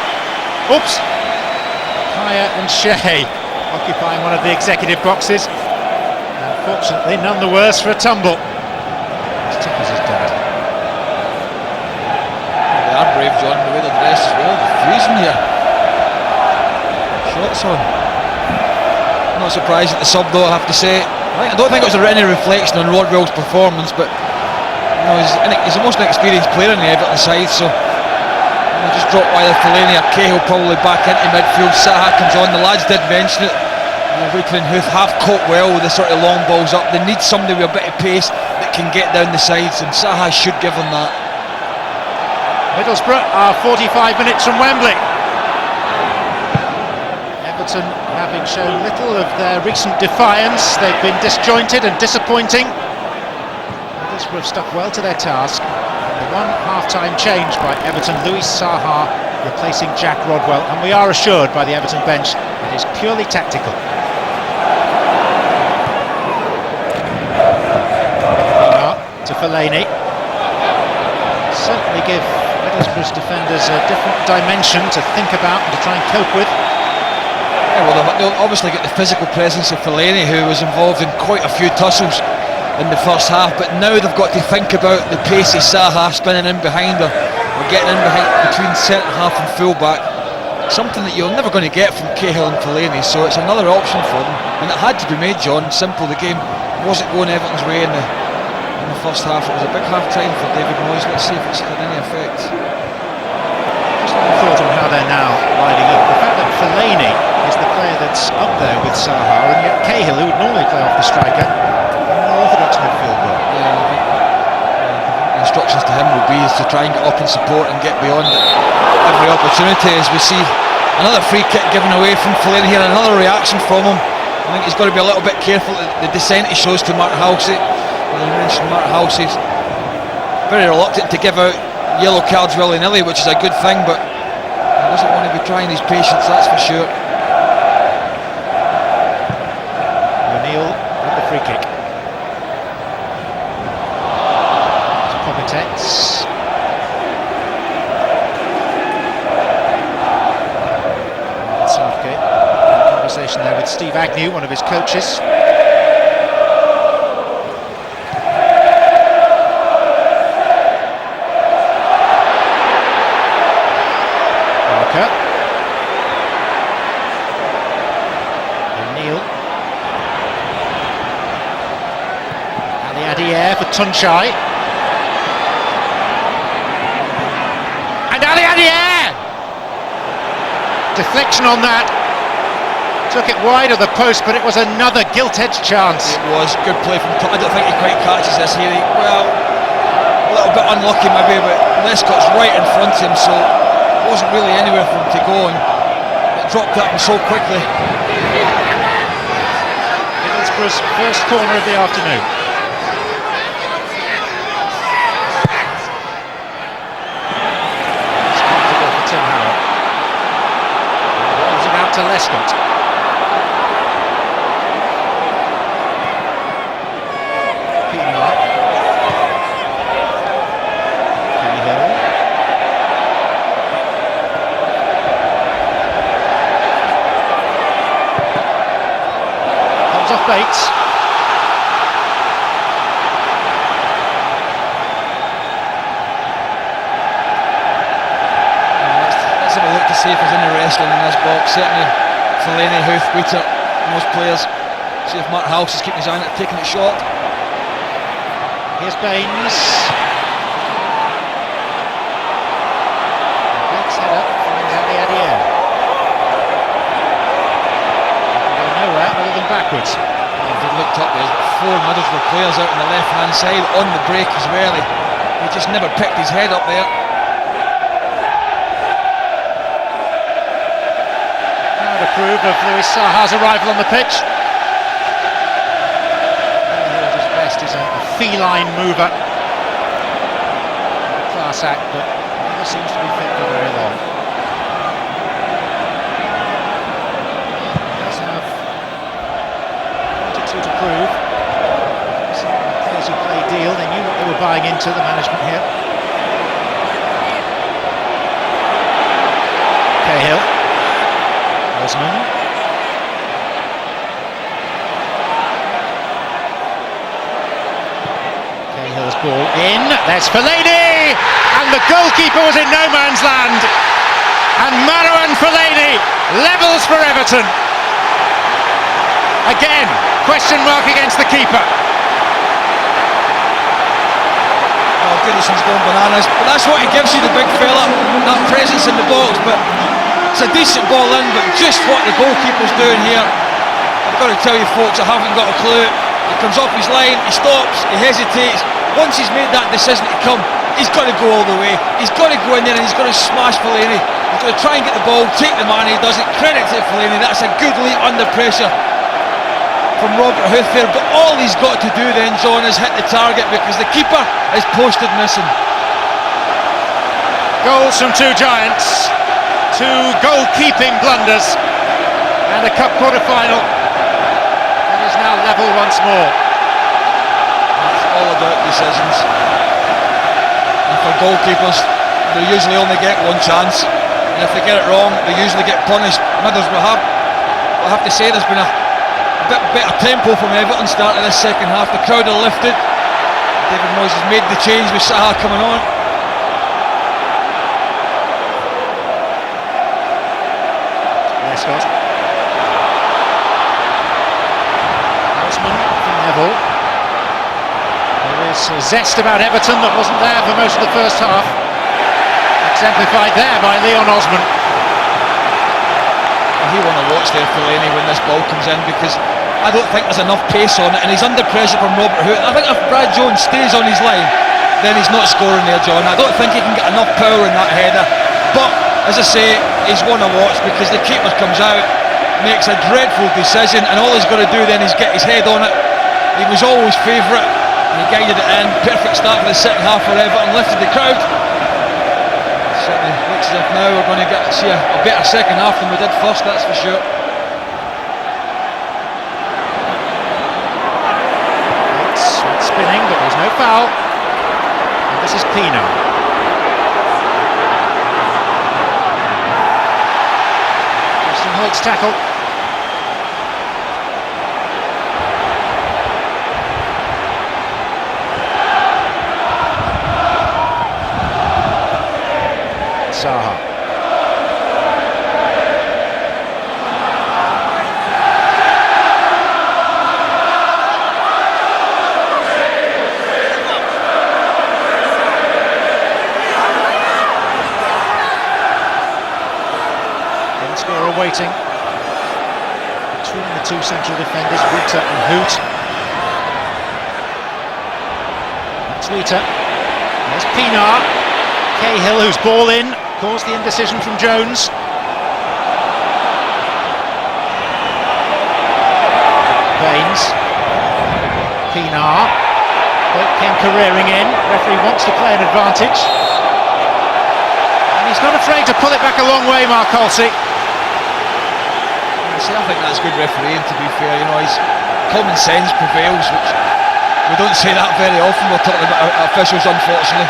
S1: Oops! Kaya and Shea occupying one of the executive boxes. Unfortunately, none the worse for a tumble. As tough as his dad.
S2: They are brave, John, the way they're dressed as well. Freezing here. Shots on. Not surprised at the sub though, I have to say. I don't think it was any reflection on Rodwell's performance, but you know, he's the most inexperienced player in the Everton side, so just dropped either Fellaini or Cahill probably back into midfield. Saha comes on. The lads did mention it. Wheater and Huth have caught well with the sort of long balls up. They need somebody with a bit of pace that can get down the sides, and Saha should give them that.
S1: Middlesbrough are 45 minutes from Wembley. Everton, having shown little of their recent defiance, they've been disjointed and disappointing. Middlesbrough have stuck well to their task. The one half-time change by Everton, Louis Saha replacing Jack Rodwell, and we are assured by the Everton bench it is purely tactical. To Fellaini. Certainly give Middlesbrough's defenders a different dimension to think about and to try and cope with.
S2: Yeah, well, they'll obviously get the physical presence of Fellaini, who was involved in quite a few tussles in the first half, but now they've got to think about the pacey Saha spinning in behind her, or getting in behind between centre half and full back. Something that you're never going to get from Cahill and Fellaini, so it's another option for them, and it had to be made, John. Simple, the game wasn't going Everton's way in the first half. It was a big half time for David Moyes. Let's see if it's had any effect.
S1: Just a thought on how they're now lining up. The fact that Fellaini is the player that's up there with Saha, and yet Cahill, who would normally play off the striker, an orthodox midfielder.
S2: The instructions to him will be is to try and get up and support and get beyond every opportunity. As we see another free kick given away from Fellaini here, another reaction from him. I think he's got to be a little bit careful. The descent he shows to Mark Halsey. You mentioned Mark Halsey's very reluctant to give out yellow cards willy-nilly, which is a good thing, but he doesn't want to be trying his patience, that's for sure.
S1: O'Neill with the free kick. Pogatetz. Southgate. Conversation there with Steve Agnew, one of his coaches. O'Neill. Ali Adier for Tunchai. And Ali Adier! Deflection on that. Took it wide of the post, but it was another gilt-edged chance.
S2: It was good play from I don't think he quite catches this here. Well, a little bit unlucky maybe, but Lescott's right in front of him, so it wasn't really anywhere for him to go, and it dropped up so quickly.
S1: Middlesbrough's first corner of the afternoon. It's comfortable for Tim Howard. to Lescott. Pienaar. Cahill. Comes off Bates.
S2: To see if there's any wrestling in this box. Certainly Fellaini, Huth, Wheater, most players. See if Mark House is keeping his eye on it, taking it short.
S1: Here's Baines. Black's head up, finds out the idea. Go nowhere other than backwards.
S2: Well, if you looked up, there's 4 Middlesbrough players out on the left hand side on the break as well. He just never picked his head up there.
S1: Approve of Louis Saha's arrival on the pitch. At his best is a feline mover. Class act, but never seems to be fit for very long. He does have plenty to prove. Some of the players who played deal, they knew what they were buying into, the management here. Cahill. Osman. Cahill's ball in. There's Fellaini, and the goalkeeper was in no man's land. And Marouane Fellaini levels for Everton. Again, question mark against the keeper.
S2: Oh, Goodison's going bananas, but that's what he gives you, the big fella, that presence in the box. But it's a decent ball in, but just what the goalkeeper's doing here, I've got to tell you folks, I haven't got a clue. He comes off his line, he stops, he hesitates. Once he's made that decision to come, he's got to go all the way. He's got to go in there and he's got to smash Fellaini. He's got to try and get the ball, take the man, he doesn't. Credit to Fellaini, that's a good leap under pressure from Robert Huth there. But all he's got to do then, John, is hit the target because the keeper is posted missing.
S1: Goals from 2 giants. 2 goalkeeping blunders and a cup quarter-final. It is now level once more.
S2: It's all about decisions. And for goalkeepers, they usually only get 1 chance, and if they get it wrong, they usually get punished. Middlesbrough I have to say, there's been a bit better tempo from Everton starting this second half. The crowd are lifted. David Moyes has made the change with Saha coming on.
S1: Scott. Osman from Neville. There is a zest about Everton that wasn't there for most of the first half. Exemplified there by Leon Osman.
S2: And he want to watch there Fellaini when this ball comes in, because I don't think there's enough pace on it, and he's under pressure from Robert Huth. I think if Brad Jones stays on his line, then he's not scoring there, John. I don't think he can get enough power in that header. But as I say, he's one to watch because the keeper comes out, makes a dreadful decision, and all he's got to do then is get his head on it. He was always favourite, and he guided it in. Perfect start for the second half for Everton, lifted the crowd. Certainly looks as if now we're going to get to see a better second half than we did first, that's for sure.
S1: It's spinning, but there's no foul. And this is Pienaar. Holt's tackle. Saha. Scorer waiting between the 2 central defenders, Wheater and Hoot. That's Wheater. There's Pienaar. Cahill, whose ball in, caused the indecision from Jones. Baines. Pienaar. Boat came careering in. Referee wants to play an advantage. And he's not afraid to pull it back a long way, Mark Halsey.
S2: I think that's good refereeing, to be fair. You know, his common sense prevails, which we don't say that very often. We're talking about officials, unfortunately.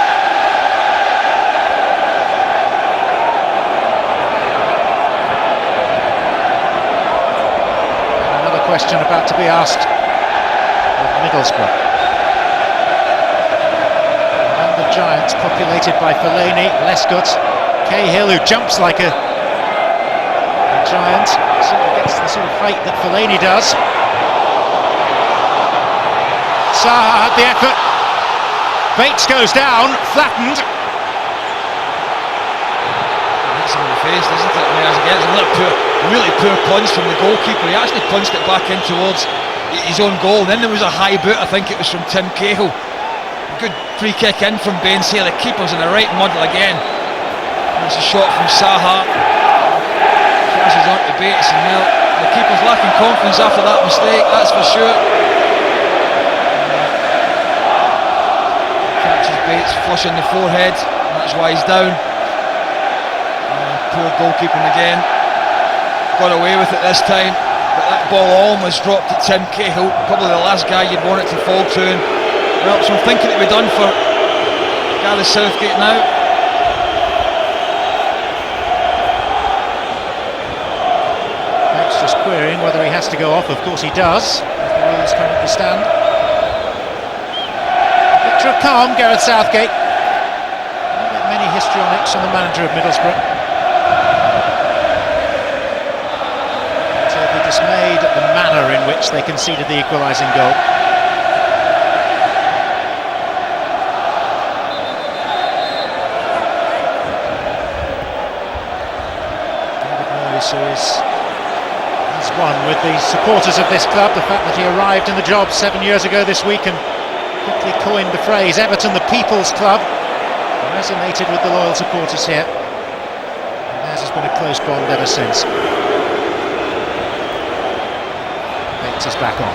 S1: Another question about to be asked of Middlesbrough. And the Giants, populated by Fellaini, Lescott, Cahill, who jumps like a giant, sort of gets the sort of height that Fellaini does. Saha had the effort. Bates goes down, flattened.
S2: Hits him in the face, doesn't it? I mean, as again, it's another really poor punch from the goalkeeper. He actually punched it back in towards his own goal. Then there was a high boot, I think it was from Tim Cahill. Good free kick in from Ben Say. The keeper's in the right muddle again. There's a shot from Saha. Passes on to Bates, and now the keeper's lacking confidence after that mistake, that's for sure. Catches Bates flush in the forehead, and that's why he's down. Poor goalkeeping again. Got away with it this time, but that ball almost dropped at Tim Cahill, probably the last guy you'd want it to fall to. And well, so I'm thinking it would be done for Gareth Southgate now.
S1: Just querying whether he has to go off. Of course he does, as the rules currently stand. A picture of calm, Gareth Southgate. Not that many histrionics on the manager of Middlesbrough. He'll be dismayed at the manner in which they conceded the equalising goal. David Moyes, who is one with the supporters of this club, the fact that he arrived in the job 7 years ago this week and quickly coined the phrase Everton the People's Club, resonated with the loyal supporters here, and theirs has been a close bond ever since. Bates is back on.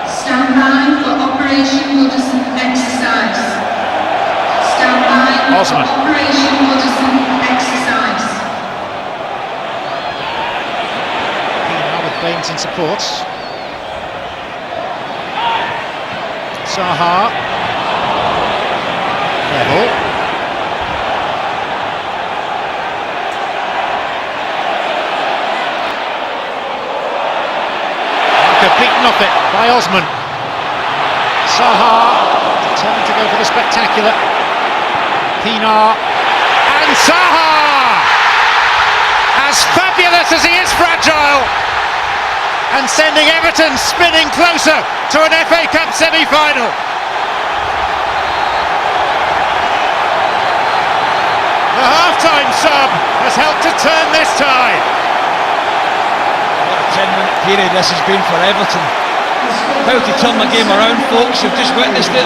S3: Stand by for Operation Woodison exercise. Stand by for
S1: Osman.
S3: Operation Woodison exercise.
S1: Now with Baines in support. Saha. Level. Beaten off it by Osman. Saha determined to go for the spectacular. Pinar and Saha, as fabulous as he is fragile, and sending Everton spinning closer to an FA Cup semi-final. The half-time sub has helped to turn this tide.
S2: 10-minute period this has been for Everton. How to turn the game around, folks, you've just witnessed it.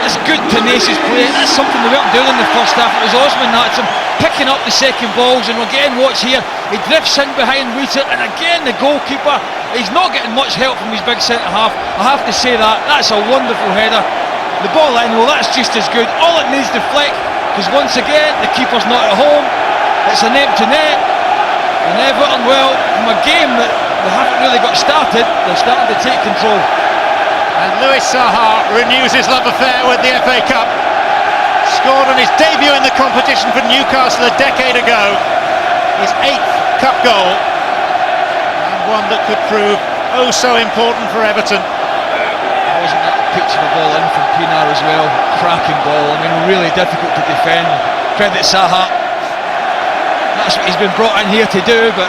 S2: It's good tenacious play. That's something they weren't doing in the first half. It was Osman that's him picking up the second balls, and again, watch here, he drifts in behind Wheater, and again the goalkeeper, he's not getting much help from his big centre half. I have to say that's a wonderful header. The ball in, well, that's just as good. All it needs to flick, because once again the keeper's not at home. It's an empty net. And Everton, well, from a game that they haven't really got started, they're starting to take control.
S1: And Louis Saha renews his love affair with the FA Cup. Scored on his debut in the competition for Newcastle a decade ago. His 8th cup goal. And one that could prove oh so important for Everton.
S2: Wasn't that the pitch of the ball in from Pinar as well? Cracking ball, I mean, really difficult to defend. Credit Saha. That's what he's been brought in here to do, but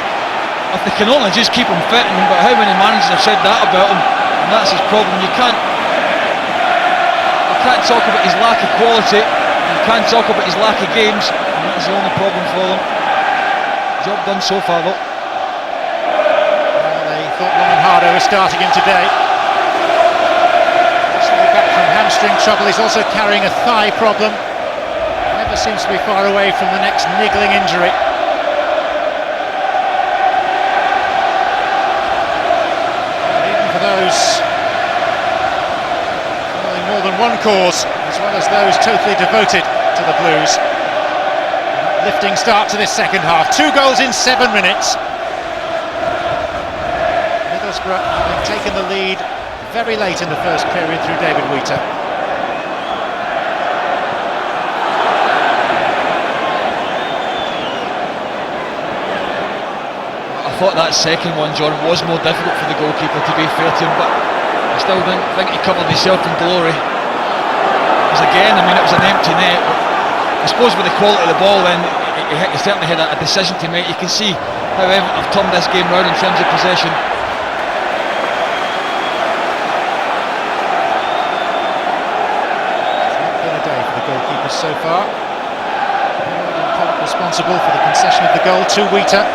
S2: if they can only just keep him fit, but how many managers have said that about him, and that's his problem. You can't talk about his lack of quality, you can't talk about his lack of games, and that's the only problem for them. Job done so far though.
S1: Well, they thought Roman Hardo was starting him today. Recently back from hamstring trouble, he's also carrying a thigh problem. Never seems to be far away from the next niggling injury. Those more than one cause, as well as those totally devoted to the Blues. Lifting start to this second half. 2 goals in 7 minutes. Middlesbrough having taken the lead very late in the first period through David Wheater.
S2: I thought that second one, John, was more difficult for the goalkeeper, to be fair to him, but I still don't think he covered himself in glory. Because again, I mean, it was an empty net, but I suppose with the quality of the ball, then he certainly had a decision to make. You can see how Everton have turned this game round in terms of possession.
S1: It's not been a day for the goalkeepers so far. Responsible for the concession of the goal to Wheater.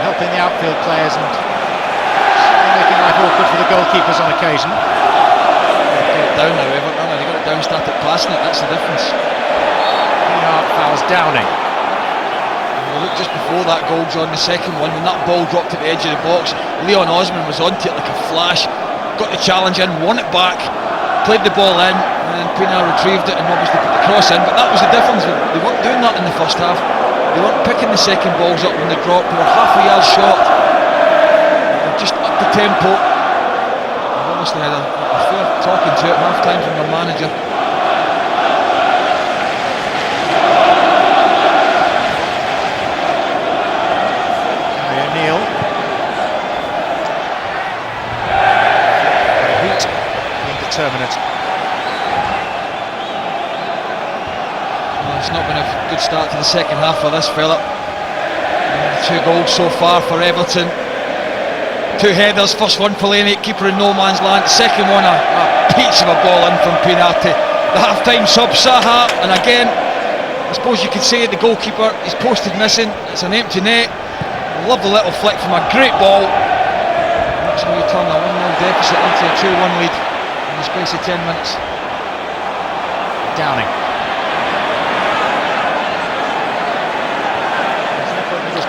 S1: Helping the outfield players and making life awkward for the goalkeepers on occasion.
S2: They got it down now, Everton. They got it down, started passing it, that's the difference.
S1: Pinard fouls Downing.
S2: Look, just before that goal, John, the second one, when that ball dropped at the edge of the box, Leon Osman was onto it like a flash, got the challenge in, won it back, played the ball in, and then Pinard retrieved it and obviously put the cross in. But that was the difference. They weren't doing that in the first half. They weren't picking the second balls up when they dropped. They were half a yard short. They were just up the tempo. They obviously had a fair talking to at half time from their manager.
S1: O'Neill. Heat being determinate.
S2: It's not been a good start to the second half for this fella. 2 goals so far for Everton. 2 headers, first one Fellaini, keeper in no man's land. Second one a peach of a ball in from Pinati. The half-time sub, Saha, and again, I suppose you could say the goalkeeper is posted missing. It's an empty net. Lovely little flick from a great ball. That's how you turn a 1-0 deficit into a 2-1 lead in the space of 10 minutes.
S1: Downing.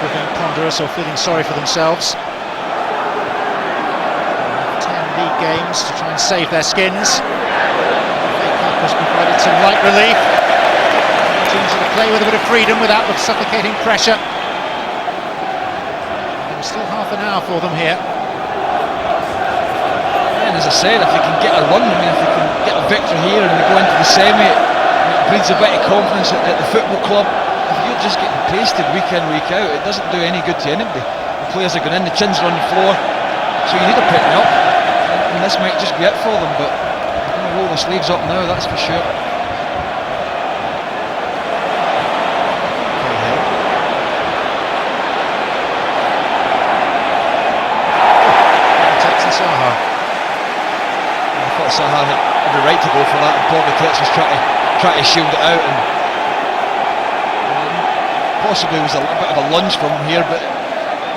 S1: Being ponderous or feeling sorry for themselves. 10 league games to try and save their skins. The Cup has provided some light relief. Teams to play with a bit of freedom without the suffocating pressure. There's still half an hour for them here.
S2: And as I said, if they can get a run, I mean, if they can get a victory here and they go into the semi, it breeds a bit of confidence at the football club. If you're just getting pasted week in, week out, it doesn't do any good to anybody. The players are going in, the chins are on the floor, so you need to pick them up. And this might just be it for them, but they're going to roll their sleeves up now, that's for sure.
S1: Saha.
S2: I thought Saha had every right to go for that, and Pogatetz was trying to shield it out, and possibly was a little bit of a lunge from here, but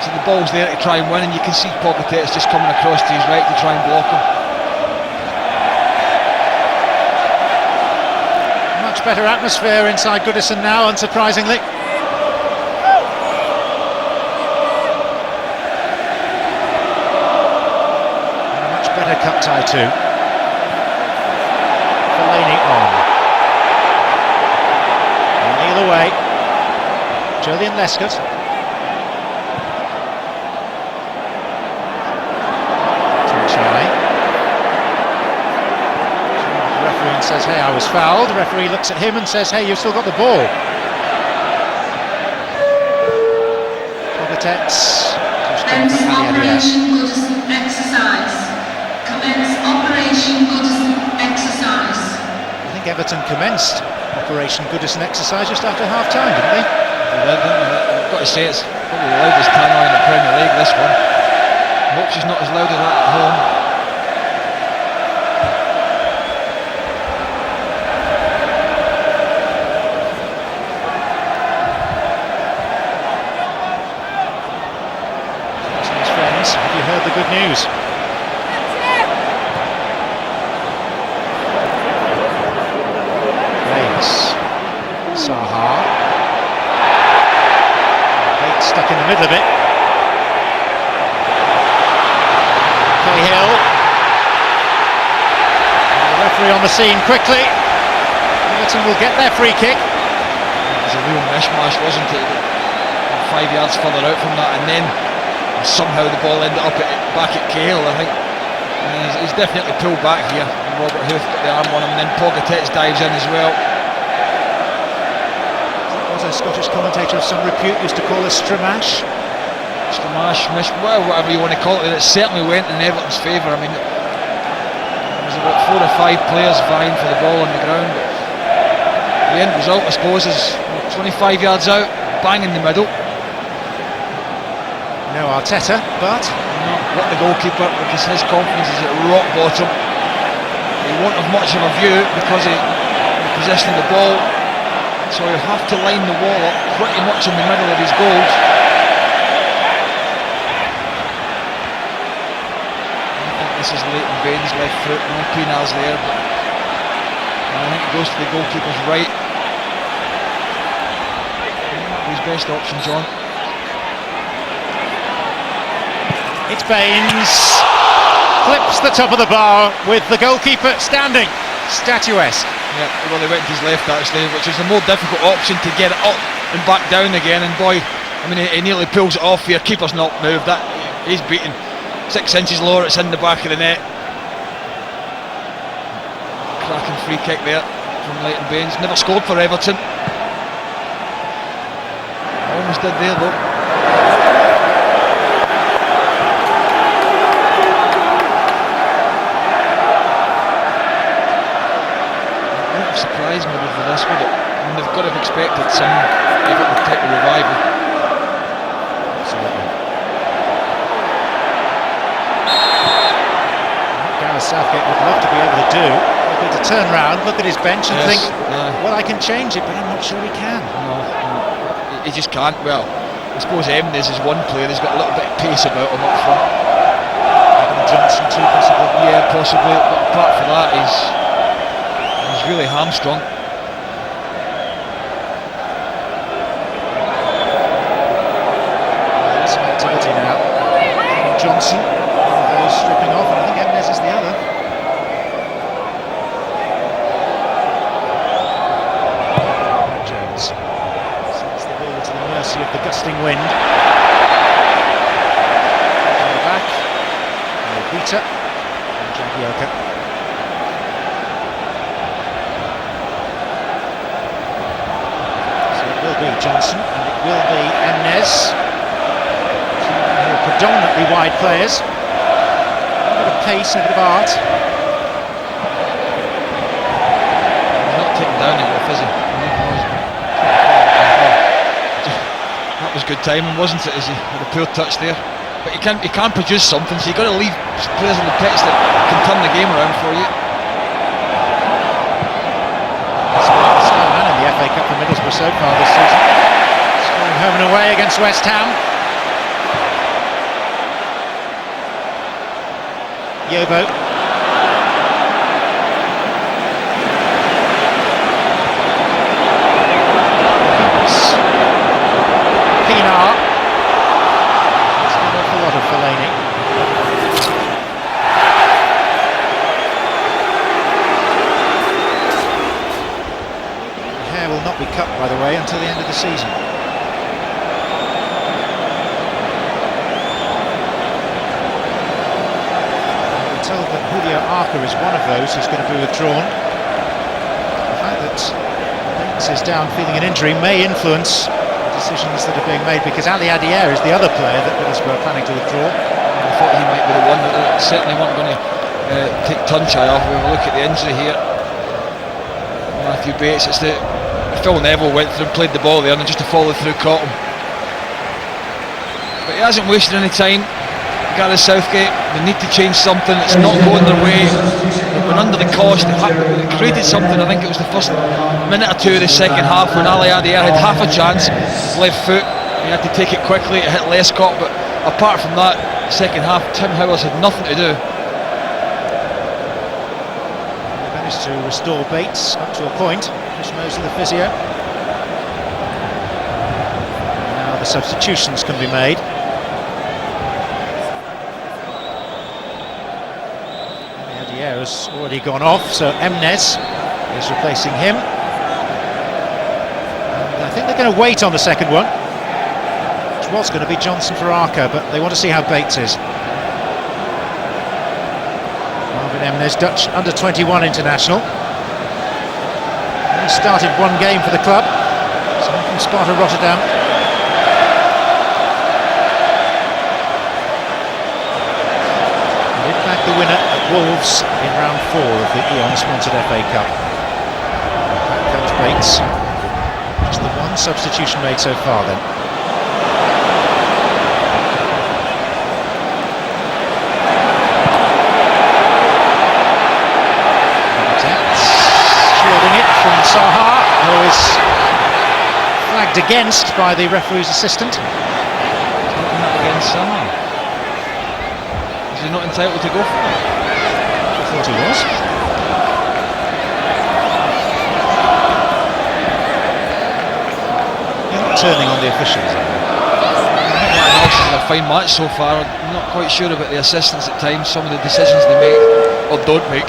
S2: so the ball's there to try and win, and you can see Pogatetz just coming across to his right to try and block him.
S1: Much better atmosphere inside Goodison now, unsurprisingly. And a much better cup tie too. Fellaini on. O'Neill away. Julian Lescott. Try. The referee says, hey, I was fouled. The referee looks at him and says, hey, you've still got the ball. Pogatetz.
S3: Commence Operation Goodison exercise. Commence Operation Goodison exercise.
S1: I think Everton commenced Operation Goodison exercise just after half-time, didn't they?
S2: I've got to say, it's probably the loudest tannoy in the Premier League, this one. I hope she's not as loud as that at home.
S1: His friends, have you heard the good news? Saha. Stuck in the middle of it. Cahill. referee on the scene quickly. Everton will get their free kick.
S2: It was a real mishmash, wasn't it? 5 yards further out from that, and then somehow the ball ended up back at Cahill, I think. He's definitely pulled back here. Robert Huth got the arm on him, and then Pogatetz dives in as well.
S1: That was a Scottish commentator of some repute used to call us Stramash.
S2: Well, whatever you want to call it, it certainly went in Everton's favour. I mean, there was about 4 or 5 players vying for the ball on the ground. But the end result, I suppose, is 25 yards out, bang in the middle.
S1: No Arteta, but
S2: not what the goalkeeper, because his confidence is at rock bottom. He won't have much of a view because of the possession of the ball, so he'll have to line the wall up pretty much in the middle of his goals. I think this is Leighton Baines' left foot, no penals there, but I think it goes to the goalkeeper's right. His best option, John.
S1: it's Baines. Clips the top of the bar with the goalkeeper standing, statuesque.
S2: Yeah, well, they went to his left actually, which is the more difficult option to get it up and back down again. And boy, I mean, he nearly pulls it off here. Keeper's not moved. That he's beaten 6 inches lower. It's in the back of the net. Cracking free kick there from Leighton Baines. Never scored for Everton. Almost did there though. Surprised me with this, would it? I mean, they've got to have expected some Everton type of revival.
S1: Absolutely. What Gareth Southgate would love to be able to do would be to turn round, look at his bench and think, well, I can change it, but I'm not sure he can.
S2: No, he just can't. Well, I suppose Emnes is one player, he's got a little bit of pace about him up front.
S1: Johnson too, possibly.
S2: Yeah, possibly, but apart from that, he's really hamstrung.
S1: Some activity now. Johnson, one of those stripping off, and I think Emnes is the other. Jones sends the ball to the mercy of the gusting wind. On the back, Peter and Cagey. Johnson, and it will be Emnes. Who are predominantly wide players. A bit of pace and a bit of art.
S2: He's not taken down enough, is he? That was good timing, wasn't it? As he had a poor touch there. But he can't produce something, so you've got to leave players in the pitch that can turn the game around for you.
S1: The FA Cup for Middlesbrough so far this season, scoring home and away against West Ham. Yobo. Pinar. That's an awful lot of Fellaini. Will not be cut, by the way, until the end of the season. We're told that Julio Arca is one of those who's going to be withdrawn. The fact that Baines is down feeling an injury may influence the decisions that are being made, because Ali Adier is the other player that Middlesbrough are planning to withdraw.
S2: I thought he might be the one that certainly weren't going to take Tunchai off. We have a look at the injury here. Matthew Bates, it's the Phil Neville went through and played the ball there, and just to follow through caught him. But he hasn't wasted any time. Gareth Southgate, they need to change something. It's not going their way. They've been under the cosh. They created something. I think it was the first minute or two of the second half when Ali Adier had half a chance, left foot. He had to take it quickly. It hit Lescott, but apart from that, second half, Tim Howells had nothing to do.
S1: They managed to restore Bates up to a point. Chris Mosley, the physio. Now the substitutions can be made. Adier has has already gone off, so Emnes is replacing him. And I think they're going to wait on the second one, which was going to be Johnson for Arca, but they want to see how Bates is. Marvin Emnes, Dutch under-21 international. He started one game for the club, so from Sparta Rotterdam. He did back the winner at Wolves in round 4 of the Eon-sponsored FA Cup. Coach Bates, just the one substitution made so far then. From Saha, who is flagged against by the referee's assistant.
S2: Taking that against Saha. Is he not entitled to go for it?
S1: I thought he was. You're not turning on the officials, are you?
S2: My analysis is a fine match so far. I'm not quite sure about the assistants at times, some of the decisions they make or don't make.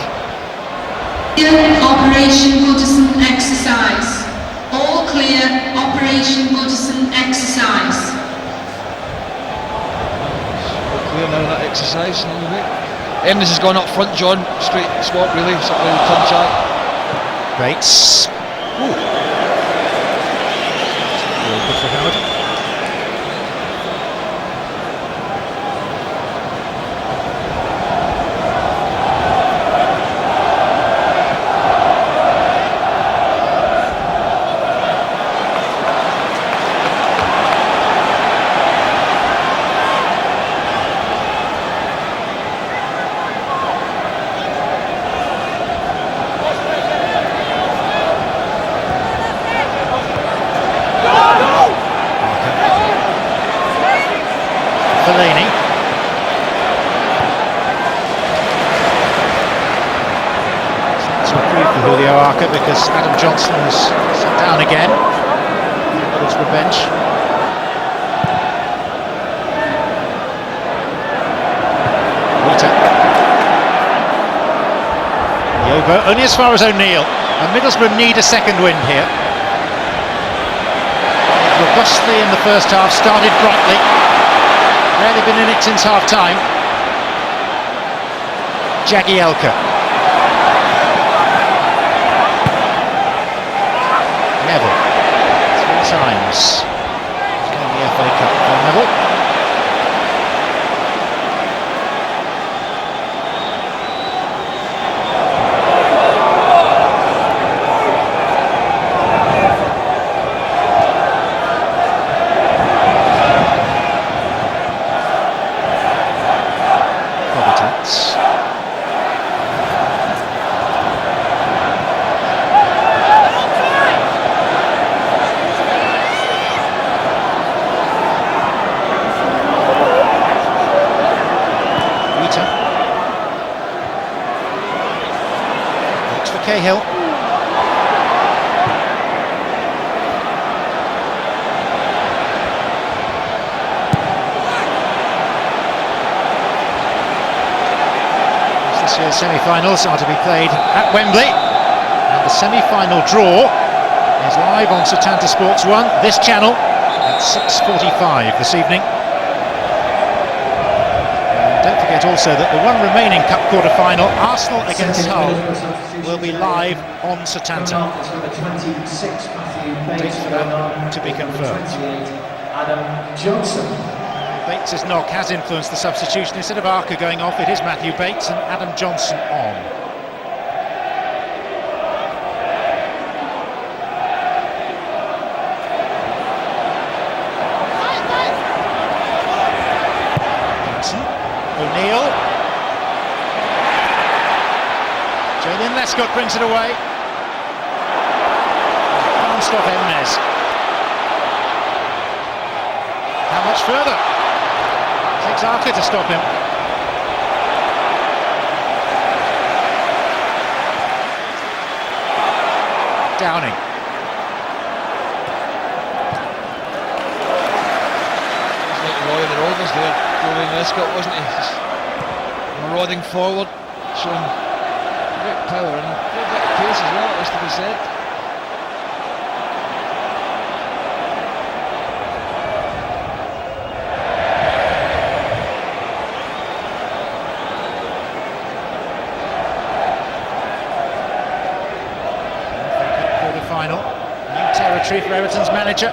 S3: Operation Goodison exercise. All clear. Operation Goodison exercise.
S2: All clear now that exercise. Emnes has gone up front, John. Straight swap, really. Something with contact.
S1: Bates. Ooh. Really good for Howard. Because Adam Johnson was sat down again. It's revenge. Rita. Yobo, only as far as O'Neill. And Middlesbrough need a second win here. Robustly in the first half, started brightly. Rarely been in it since half time. Jagielka. Neville, 3 times in the FA Cup for Neville. Providence. Cahill. This year's semi-finals are to be played at Wembley, and the semi-final draw is live on Setanta Sports 1, this channel, at 6:45 this evening. Don't forget also that the one remaining Cup quarter-final, Arsenal against Hull, will be live on Setanta. Date for that to be confirmed.
S4: Adam Johnson.
S1: Bates' knock has influenced the substitution. Instead of Arca going off, it is Matthew Bates and Adam Johnson on. O'Neill. Julian Lescott brings it away. Can't stop Emnes. How much further? Takes Arca to stop him. Downing.
S2: He's like Roy the Rovers there. Julian Lescott, wasn't he? Just marauding forward, showing power and a fair bit of pace as well, it has to be said.
S1: Quarter-final, new territory for Everton's manager.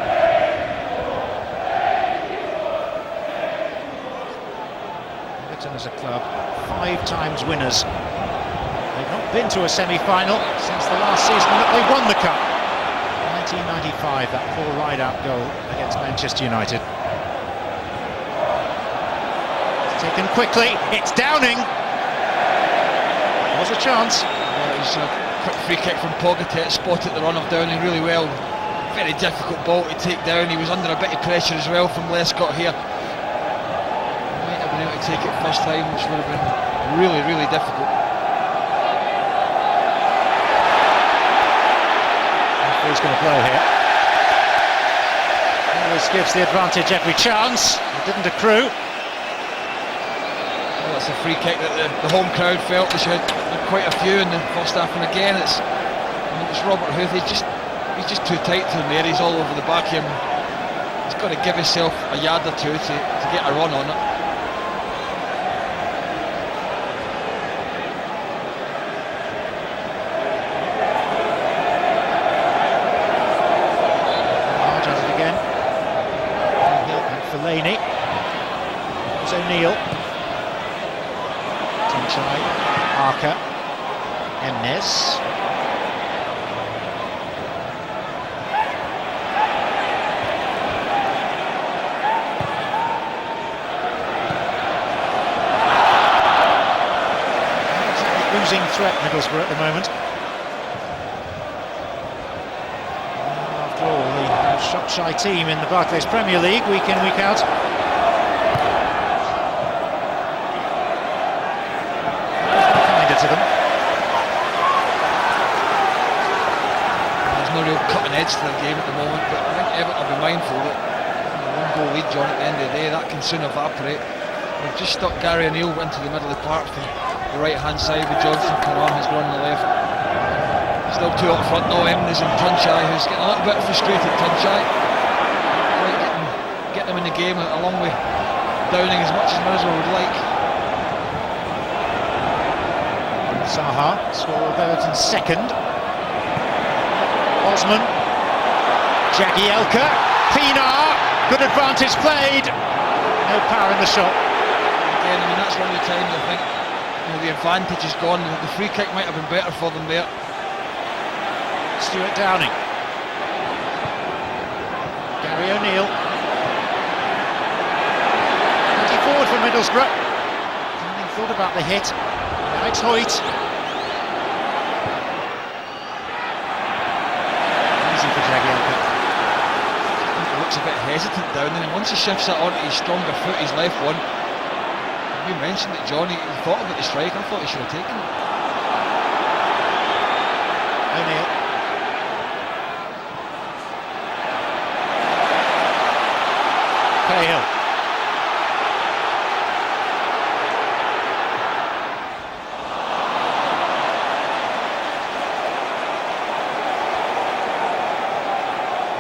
S1: Everton as a club, 5 times winners. They've not been to a semi-final since the last season that they won the cup. 1995, that poor ride-out goal against Manchester United. It's taken quickly, it's Downing. There was a chance.
S2: Well, it's a quick free kick from Pogatet, spotted the run of Downing really well. Very difficult ball to take down. He was under a bit of pressure as well from Lescott here. Might have been able to take it first time, which would have been really, really difficult.
S1: Who's going to blow here? Always gives the advantage every chance. It didn't accrue.
S2: Well, that's a free kick that the home crowd felt. They had quite a few in the first half, and again it's Robert Huth. He's just too tight to him there. He's all over the back of him. He's got to give himself a yard or two to get a run on it.
S1: Fellaini, it's O'Neill, Tinchai, Arca, Emnes, losing threat Middlesbrough at the moment. After all, the shot-shy team in the Barclays Premier League, week in, week out. Kinder to them.
S2: There's no real cutting edge to their game at the moment, but I think Everton will be mindful that the one-goal lead, John, at the end of the day, that can soon evaporate. We've just stuck Gary O'Neill into the middle of the park to the right-hand side with Johnson. Karam has gone on the left. Still 2 up front, no Emnes and Tunchai, who's getting a little bit frustrated. Tunchai get them in the game along with Downing as much as Middlesbrough would like.
S1: Saha, score of Everton's second. Osman, Jagielka, Pienaar, good advantage played. No power in the shot.
S2: Again, I mean, that's one of the times I think the advantage is gone. The free kick might have been better for them there.
S1: Stuart Downing, Gary O'Neill, 20 forward for Middlesbrough. Downing thought about the hit, now it's Hoyt. Easy for Jagielka.
S2: He looks a bit hesitant down there, and once he shifts it onto his stronger foot, his left one. You mentioned it, John, he thought about the strike. I thought he should have taken it.
S1: O'Neill. Cahill.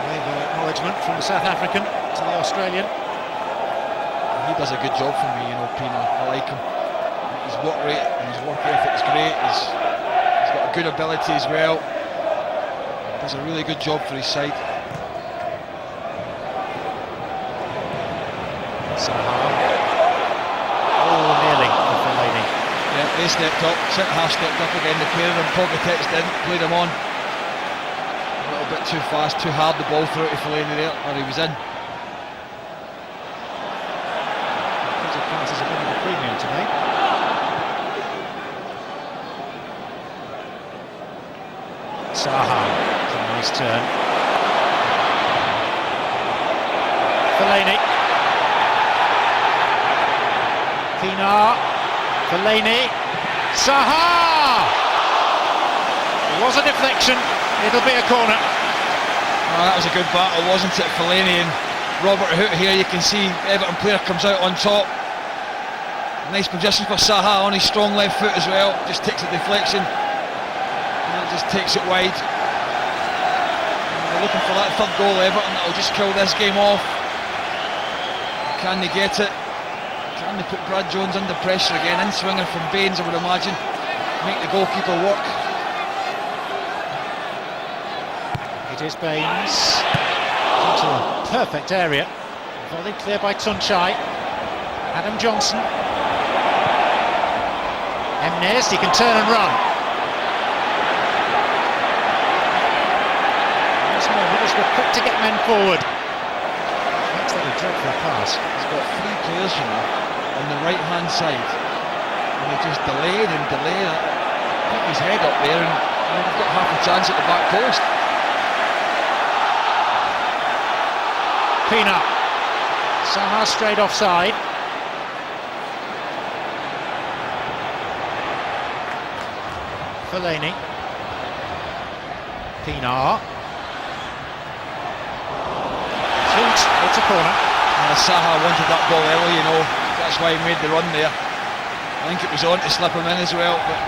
S1: With acknowledgement from the South African to the Australian.
S2: He does a good job for me, Pienaar. I like him. His work rate and his work ethic is great. He's got a good ability as well. He does a really good job for his side.
S1: Saha. Oh, nearly for Fellaini.
S2: Yeah, they stepped up. Centre half stepped up again. The pair of them, Pogatet didn't, played him on. A little bit too fast, too hard the ball through to Fellaini there, or he was in.
S1: Passes a bit of a premium today. Saha, it's a nice turn. Fellaini. Pienaar. Fellaini. Saha! It was a deflection. It'll be a corner.
S2: Oh, that was a good battle, wasn't it? Fellaini and Robert Hoot here. You can see Everton player comes out on top. Nice position for Saha on his strong left foot as well. Just takes a deflection. That just takes it wide. And they're looking for that third goal, Everton. That'll just kill this game off. Can they get it? Can they put Brad Jones under pressure again? In swinger from Baines, I would imagine. Make the goalkeeper work.
S1: It is Baines. Into a perfect area. Volleyed clear by Tunchai. Adam Johnson. Emnes, he can turn and run. Middlesbrough quick to get men forward. That's like a dreadful pass.
S2: He's got three players, you know, on the right hand side, and they just delayed and delayed. Put his head up there, and they've got half a chance at the back post.
S1: Pina. Saha straight offside. Fellaini. Pina. Shoot, it's a corner.
S2: Saha wanted that ball early, you know, that's why he made the run there. I think it was on to slip him in as well, but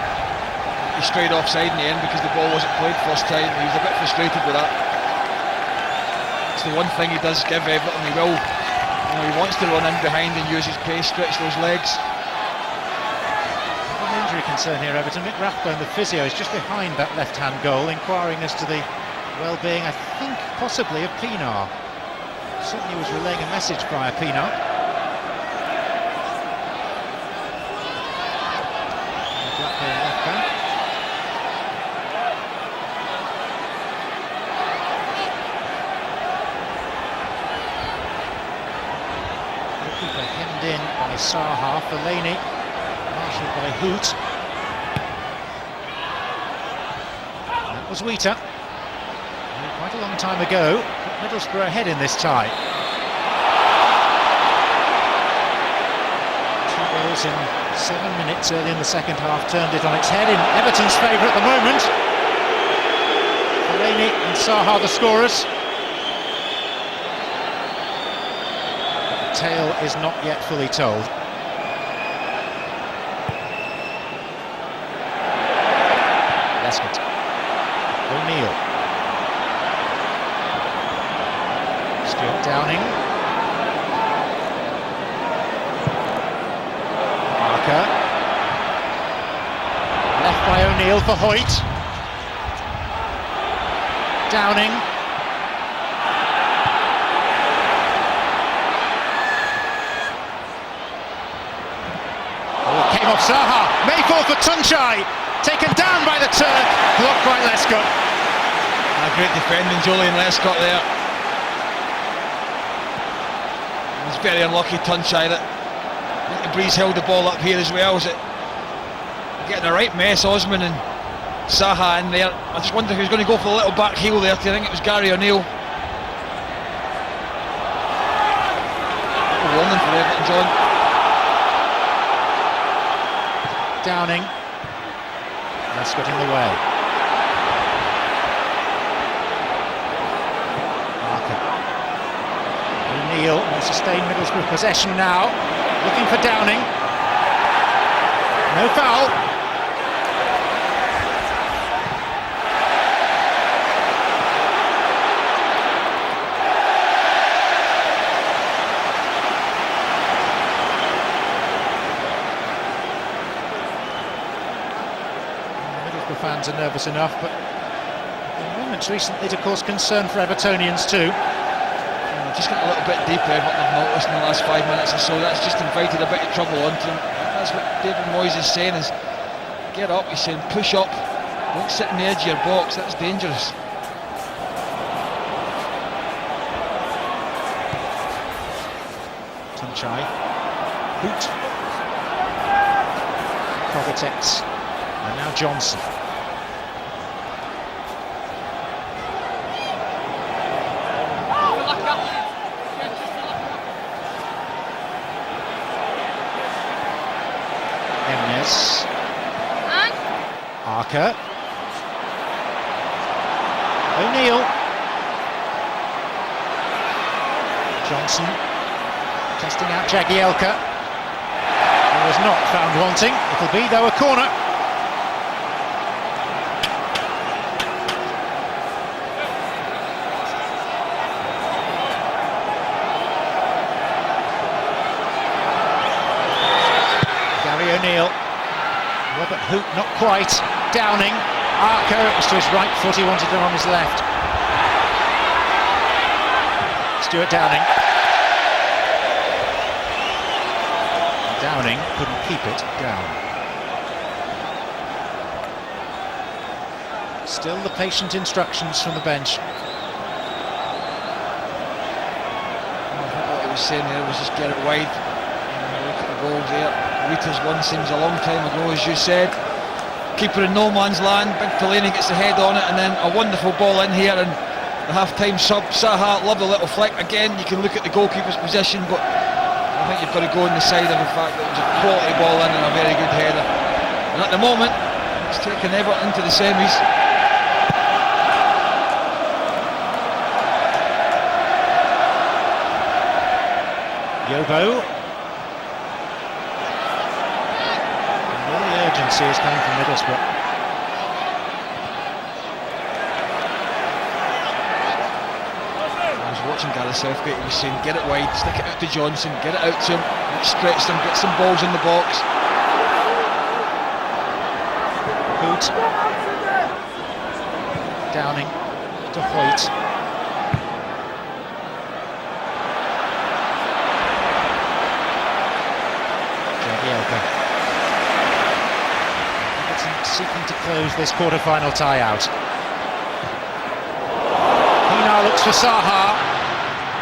S2: he strayed offside in the end because the ball wasn't played first time. He was a bit frustrated with that. It's the one thing he does give Everton. He will, you know, he wants to run in behind and use his pace, stretch those legs.
S1: An injury concern here, Everton. Mick Rathbone, the physio, is just behind that left-hand goal, inquiring as to the well-being, I think, possibly of Pienaar. Certainly was relaying a message via Pienaar. Blackburn left back. Goalkeeper hemmed in by Saha. Fellaini marshalled by Hoot. That was Wheater. Quite a long time ago, put Middlesbrough ahead in this tie. 2 goals in 7 minutes early in the second half turned it on its head in Everton's favour at the moment. Fellaini and Saha the scorers. But the tale is not yet fully told. Lescott. O'Neill. Stuart Downing. Parker. Left by O'Neill for Hoyt. Downing. Oh, it came off Saha. Mayfall for Tunchai. Taken down by the Turk. Blocked by Lescott.
S2: Great defending, Julian Lescott there. It's very unlucky, Tunchai, that the Breeze held the ball up here as well. Is it getting a right mess? Osman and Saha in there. I just wonder if he was going to go for the little back heel there. I think it was Gary O'Neill. Warning for Everton, John.
S1: Downing. Lescott in the way. O'Neill will sustain Middlesbrough possession now, looking for Downing. No foul. The Middlesbrough fans are nervous enough, but the moments recently, of course, concern for Evertonians too.
S2: Just got a little bit deep, Everton have noticed in the last 5 minutes or so. That's just invited a bit of trouble onto him. That's what David Moyes is saying, is get up, he's saying push up, don't sit on the edge of your box, that's dangerous.
S1: Tunchai, Hoot, Kovacevic, and now Johnson. Emnes, Arker, O'Neill, Johnson testing out Jagielka, who was not found wanting. It'll be though a corner. Hoop not quite. Downing. Arco, it was to his right foot, he wanted it on his left. Stuart Downing. Downing couldn't keep it down. Still the patient instructions from the bench.
S2: What he was saying there was just get it wide. Look at the goals there. Rita's one seems a long time ago, as you said. Keeper in no man's land. Big Fellaini gets the head on it, and then a wonderful ball in here. And the half-time sub, Saha, lovely little flick. Again, you can look at the goalkeeper's position, but I think you've got to go on the side of the fact that it was a quality ball in and a very good header. And at the moment, it's taken Everton into the semis.
S1: Yobo. And all the urgency is coming from Middlesbrough.
S2: I was watching Gareth Southgate, he was saying get it wide, stick it out to Johnson, get it out to him, stretch them, get some balls in the box.
S1: Hoot. Downing to Hoyt. Seeking to close this quarter-final tie-out. Pienaar looks for Saha.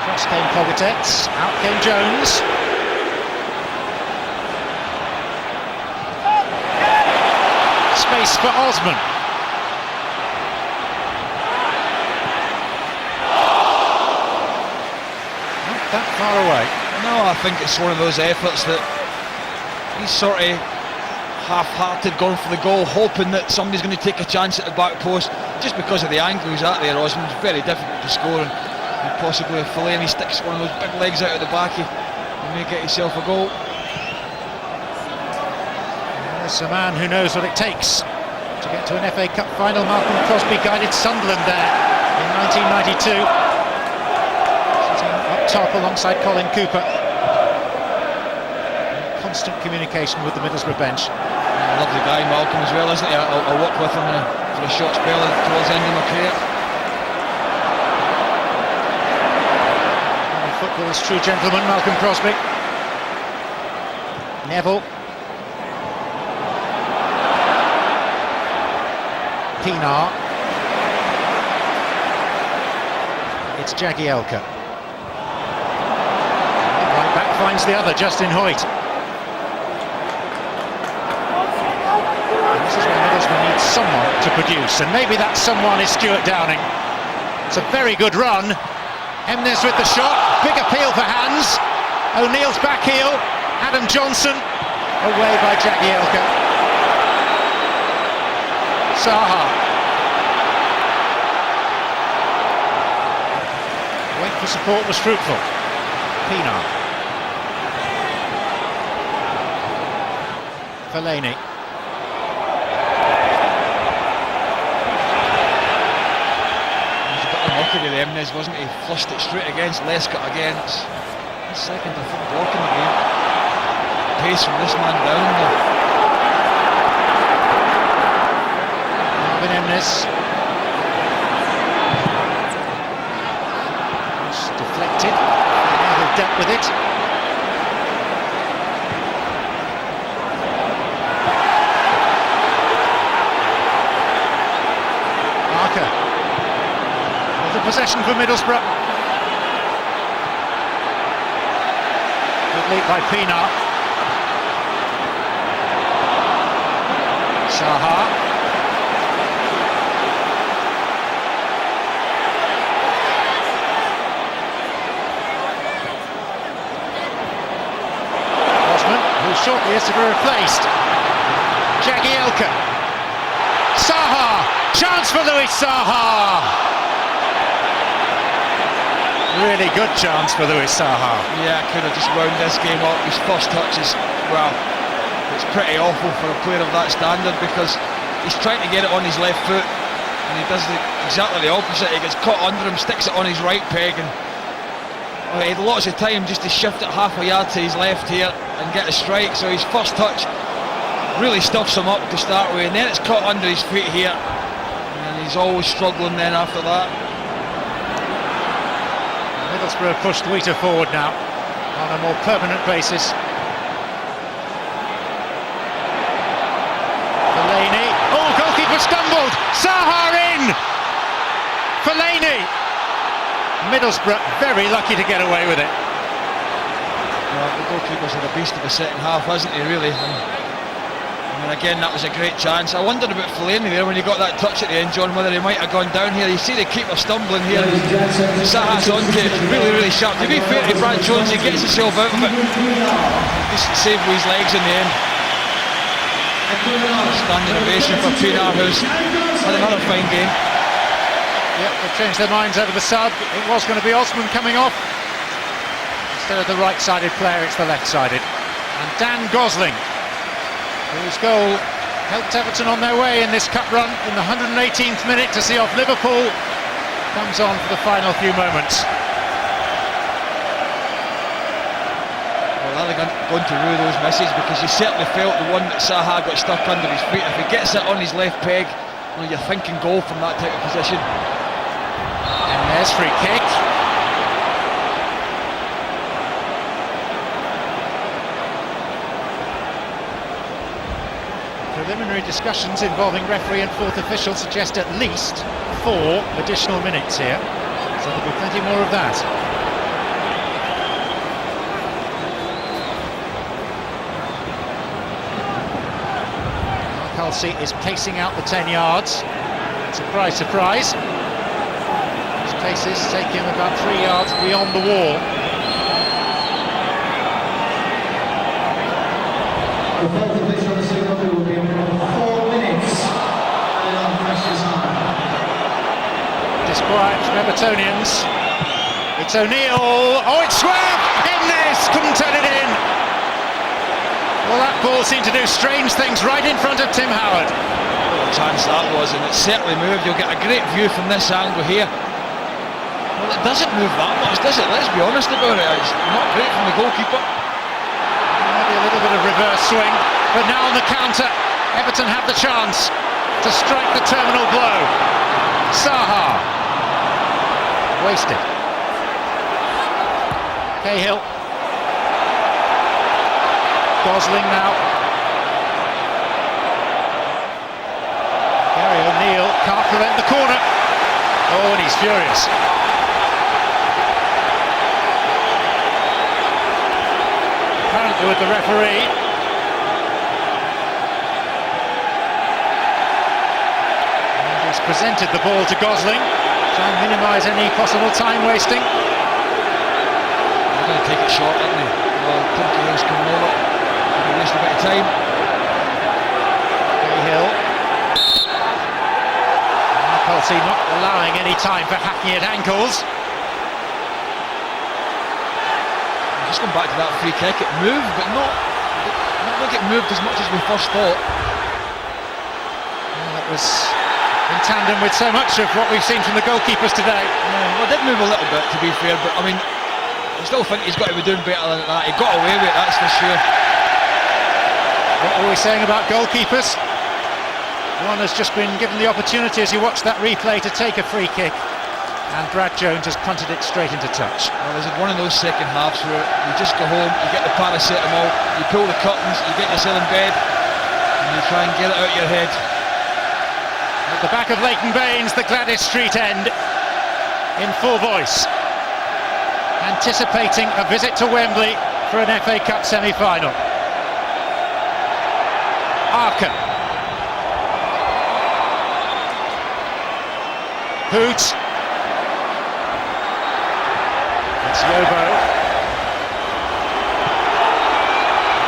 S1: Cross came Kovacic. Out came Jones. Space for Osman. Not that far away.
S2: No, I think it's one of those efforts that he's sort of half-hearted, going for the goal, hoping that somebody's going to take a chance at the back post. Just because of the angle he's at there, Osman's very difficult to score, and possibly if Fellaini sticks one of those big legs out of the back, he may get himself a goal.
S1: There's a man who knows what it takes to get to an FA Cup final. Malcolm Crosby guided Sunderland there in 1992. Sitting up top alongside Colin Cooper. Constant communication with the Middlesbrough bench.
S2: Lovely guy, Malcolm, as well, isn't he? I'll work with him for a short spell towards the end of my career.
S1: Football's true gentleman, Malcolm Crosby. Neville. Pienaar. It's Jagielka. Right back finds the other, Justin Hoyt. This is where Middlesbrough needs someone to produce, and maybe that someone is Stuart Downing. It's a very good run. Hemnes with the shot, big appeal for hands. O'Neill's back heel, Adam Johnson, away by Jagielka. Saha. Wait for support was fruitful. Pienaar. Fellaini.
S2: Lucky to Hemnes, wasn't he? Flushed it straight against Lescott again. It's the second or third block in the game. Pace from this man down there.
S1: Marvin Hemnes. It's deflected. Now they've dealt with it. Marker. Possession for Middlesbrough. Good lead by Pienaar. Saha. Osman, who shortly is to be replaced. Jagielka. Saha. Chance for Louis Saha. Really good chance for Louis Saha.
S2: Yeah, could have just wound this game up. His first touch is, well, it's pretty awful for a player of that standard, because he's trying to get it on his left foot and he does exactly the opposite. He gets caught under him, sticks it on his right peg, and he had lots of time just to shift it half a yard to his left here and get a strike. So his first touch really stuffs him up to start with, and then it's caught under his feet here, and he's always struggling then after that.
S1: Middlesbrough pushed Wheater forward now on a more permanent basis. Fellaini, oh, goalkeeper stumbled, Saha in! Fellaini! Middlesbrough very lucky to get away with it.
S2: Well, the goalkeeper's had a beast of a second half, hasn't he, really? And again, that was a great chance. I wondered about Fellaini there when he got that touch at the end, John, whether he might have gone down here. You see the keeper stumbling here. Saha's onto it, really sharp. To be fair to Brad Jones, he gets himself out of it. Decent save with his legs in the end. Standing ovation for Pinar, who's had another fine game.
S1: Yep, they've changed their minds over the sub. It was going to be Osman coming off. Instead of the right-sided player, it's the left-sided. And Dan Gosling, whose goal helped Everton on their way in this cup run in the 118th minute to see off Liverpool, comes on for the final few moments.
S2: Well, they're going to rue those misses, because you certainly felt the one that Saha got stuck under his feet. If he gets it on his left peg, well, you're thinking goal from that type of position.
S1: And there's free kick. Preliminary discussions involving referee and fourth official suggest at least 4 additional minutes here, so there'll be plenty more of that. Kelsey is pacing out the 10 yards. Surprise, surprise. His paces take him about 3 yards beyond the wall.
S4: The fourth official signal will be 4 minutes. And on pressure's on.
S1: Disquiet from Evertonians. It's O'Neill. Oh, it's swerved! In this! Couldn't turn it in. Well, that ball seemed to do strange things right in front of Tim Howard.
S2: What a chance that was, and it certainly moved. You'll get a great view from this angle here. Well, it doesn't move that much, does it? Let's be honest about it. It's not great from the goalkeeper.
S1: Maybe a little bit of reverse swing, but now on the counter, Everton have the chance to strike the terminal blow. Saha. Wasted. Cahill. Gosling now. Gary O'Neill can't prevent the corner. Oh, and he's furious. Apparently with the referee. And he's presented the ball to Gosling, trying to minimise any possible time wasting.
S2: They're going to take it short, aren't they? Well, Cagey's coming over. Waste a bit of time.
S1: Cahill. Kelsey not allowing any time for hacking at ankles.
S2: Just going back to that free kick, it moved, but not like it moved as much as we first thought.
S1: Well, that was in tandem with so much of what we've seen from the goalkeepers today.
S2: Yeah, well, it did move a little bit, to be fair, but I mean, I still think he's got to be doing better than that. He got away with it, that's for sure.
S1: What are we saying about goalkeepers? One has just been given the opportunity, as you watch that replay, to take a free kick, and Brad Jones has punted it straight into touch.
S2: Well, is it one of those second halves where you just go home, you get the paracetamol, you pull the curtains, you get yourself in bed, and you try and get it out of your head.
S1: At the back of Leighton Baines, the Gladys Street end, in full voice, anticipating a visit to Wembley for an FA Cup semi-final. Arkin. Hoot. It's Yobo.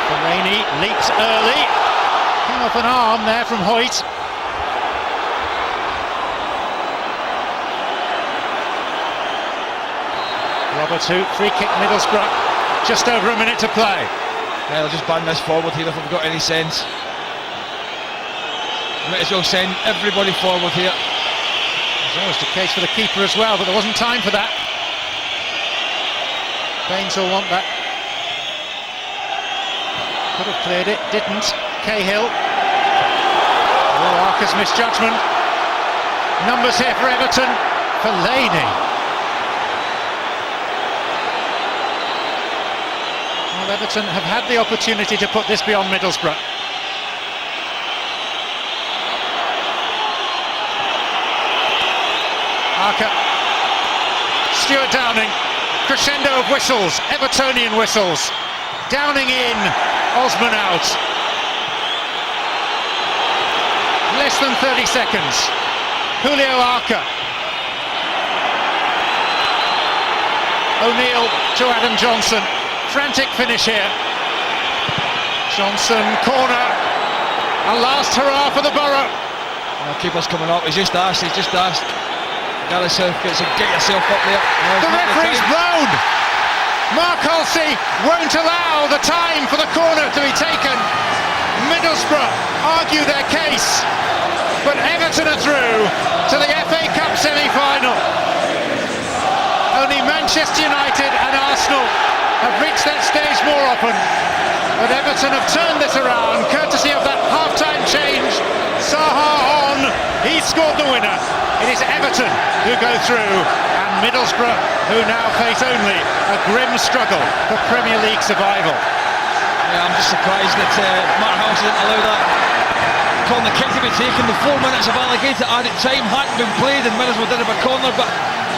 S1: Fellaini leaps early. Came off an arm there from Hoyt. Robert Hoot, free kick Middlesbrough. Just over a minute to play.
S2: Yeah, they'll just ban this forward here if we've got any sense. Might as well send everybody forward here.
S1: There's almost a case for the keeper as well, but there wasn't time for that. Baines will want that. Could have cleared it, didn't. Cahill. Oh, Arca's misjudgment. Numbers here for Everton. Fellaini. Well, Everton have had the opportunity to put this beyond Middlesbrough. Arca. Stuart Downing. Crescendo of whistles, Evertonian whistles. Downing in, Osman out. Less than 30 seconds. Julio Arca. O'Neill to Adam Johnson. Frantic finish here. Johnson, corner. A last hurrah for the Borough.
S2: Keeper's coming up, he's just asked. Gareth Southgate, get yourself up there.
S1: The referee's blown. Mark Halsey won't allow the time for the corner to be taken. Middlesbrough argue their case, but Everton are through to the FA Cup semi-final. Only Manchester United and Arsenal have reached that stage more often, but Everton have turned this around courtesy of that half-time change. Saha on, he scored the winner. It is Everton who go through, and Middlesbrough who now face only a grim struggle for Premier League survival.
S2: Yeah, I'm just surprised that Mark House didn't allow that corner kick to be taken. The 4 minutes of allocated added time hadn't been played and Middlesbrough did have a corner, but